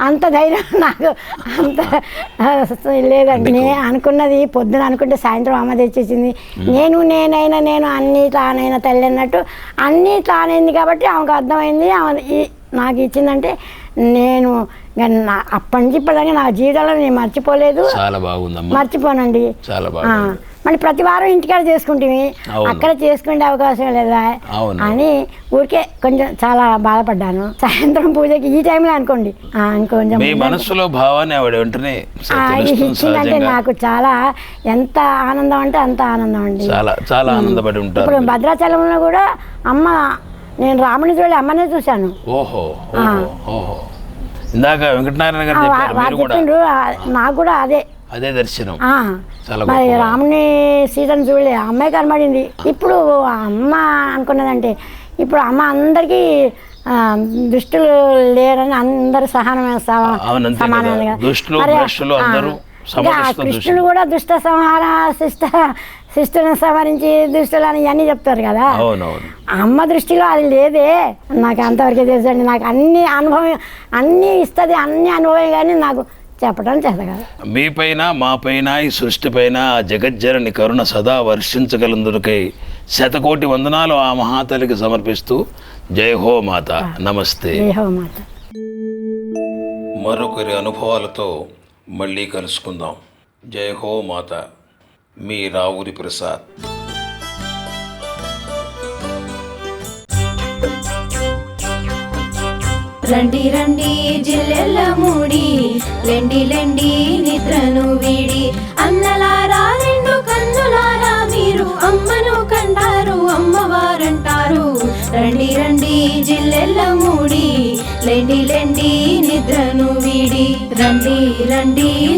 అంత ధైర్యం నాకు అంత లేదండి. నేను అనుకున్నది పొద్దున అనుకుంటే సాయంత్రం అమ్మ తెచ్చేసింది. నేను అన్నీ తానైనా తల్లి అన్నట్టు అన్నీ తానైంది కాబట్టి ఆమెకు అర్థమైంది. ఆమె నాకు ఇచ్చిందంటే నేను అప్పటి నుంచి ఇప్పటిదాకా నా జీవితంలో నేను మర్చిపోలేదు. చాలా బాగుందమ్మా, మర్చిపోనండి. చాలా బాగుంది. మళ్ళీ ప్రతి వారం ఇంటికాడ చేసుకుంటే అక్కడ చేసుకునే అవకాశం లేదా అని ఊరికే కొంచెం చాలా బాధపడ్డాను. సాయంత్రం పూజకి ఈ టైంలో అనుకోండి ఇంకొంచెం మనసులో భావాన్ని ఇచ్చిందంటే నాకు చాలా ఎంత ఆనందం అంటే అంత ఆనందం అండి. చాలా ఆనందపడి ఉంటారు. ఇప్పుడు భద్రాచలంలో కూడా అమ్మ, నేను రాముని చూడాలి అమ్మనే చూశాను. ఓహో, ఇందాక వెంకటనారాయణ గారు చెప్పిండ్రు, నాకు కూడా అదే దర్శనం. మరి రాముని సీతను చూడలే, అమ్మాయి కనబడింది. ఇప్పుడు అమ్మ అనుకున్నదంటే ఇప్పుడు అమ్మ అందరికీ దుష్టులు లేరని అందరు సమానంగా. కృష్ణుడు కూడా దుష్ట సంహార శిష్టులను సంహరించి దుష్టులని ఇవన్నీ చెప్తారు కదా. అమ్మ దృష్టిలో అది లేదే. నాకు అంతవరకే తెలుసండి. నాకు అన్ని అనుభవం అన్నీ ఇస్తుంది, అన్ని అనుభవం కానీ నాకు చెప్పడం చేత కాదు. మీపైన మాపైన ఈ సృష్టి పైన ఆ జగజ్జనని కరుణ సదా వర్షించగలందుకై 100 కోటి వందనాలు ఆ మహాతల్లికి సమర్పిస్తూ జై హో మాత. నమస్తే. జై హో మాత. మరొకరి అనుభవాలతో మళ్ళీ కలుసుకుందాం. జై హో మాత. మీ రావురి ప్రసాద్. రండి రండి జిల్లెల్ల మూడి, లెండి నిద్రను వీడి, అన్నలారా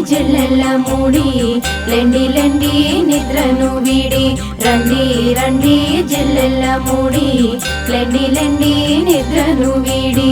జిల్లెల్ల మూడి లెండి లెండి నిద్రను వీడి రండి రండి జిల్లెల్ల మూడి లెండి లెండి నిద్రను వీడి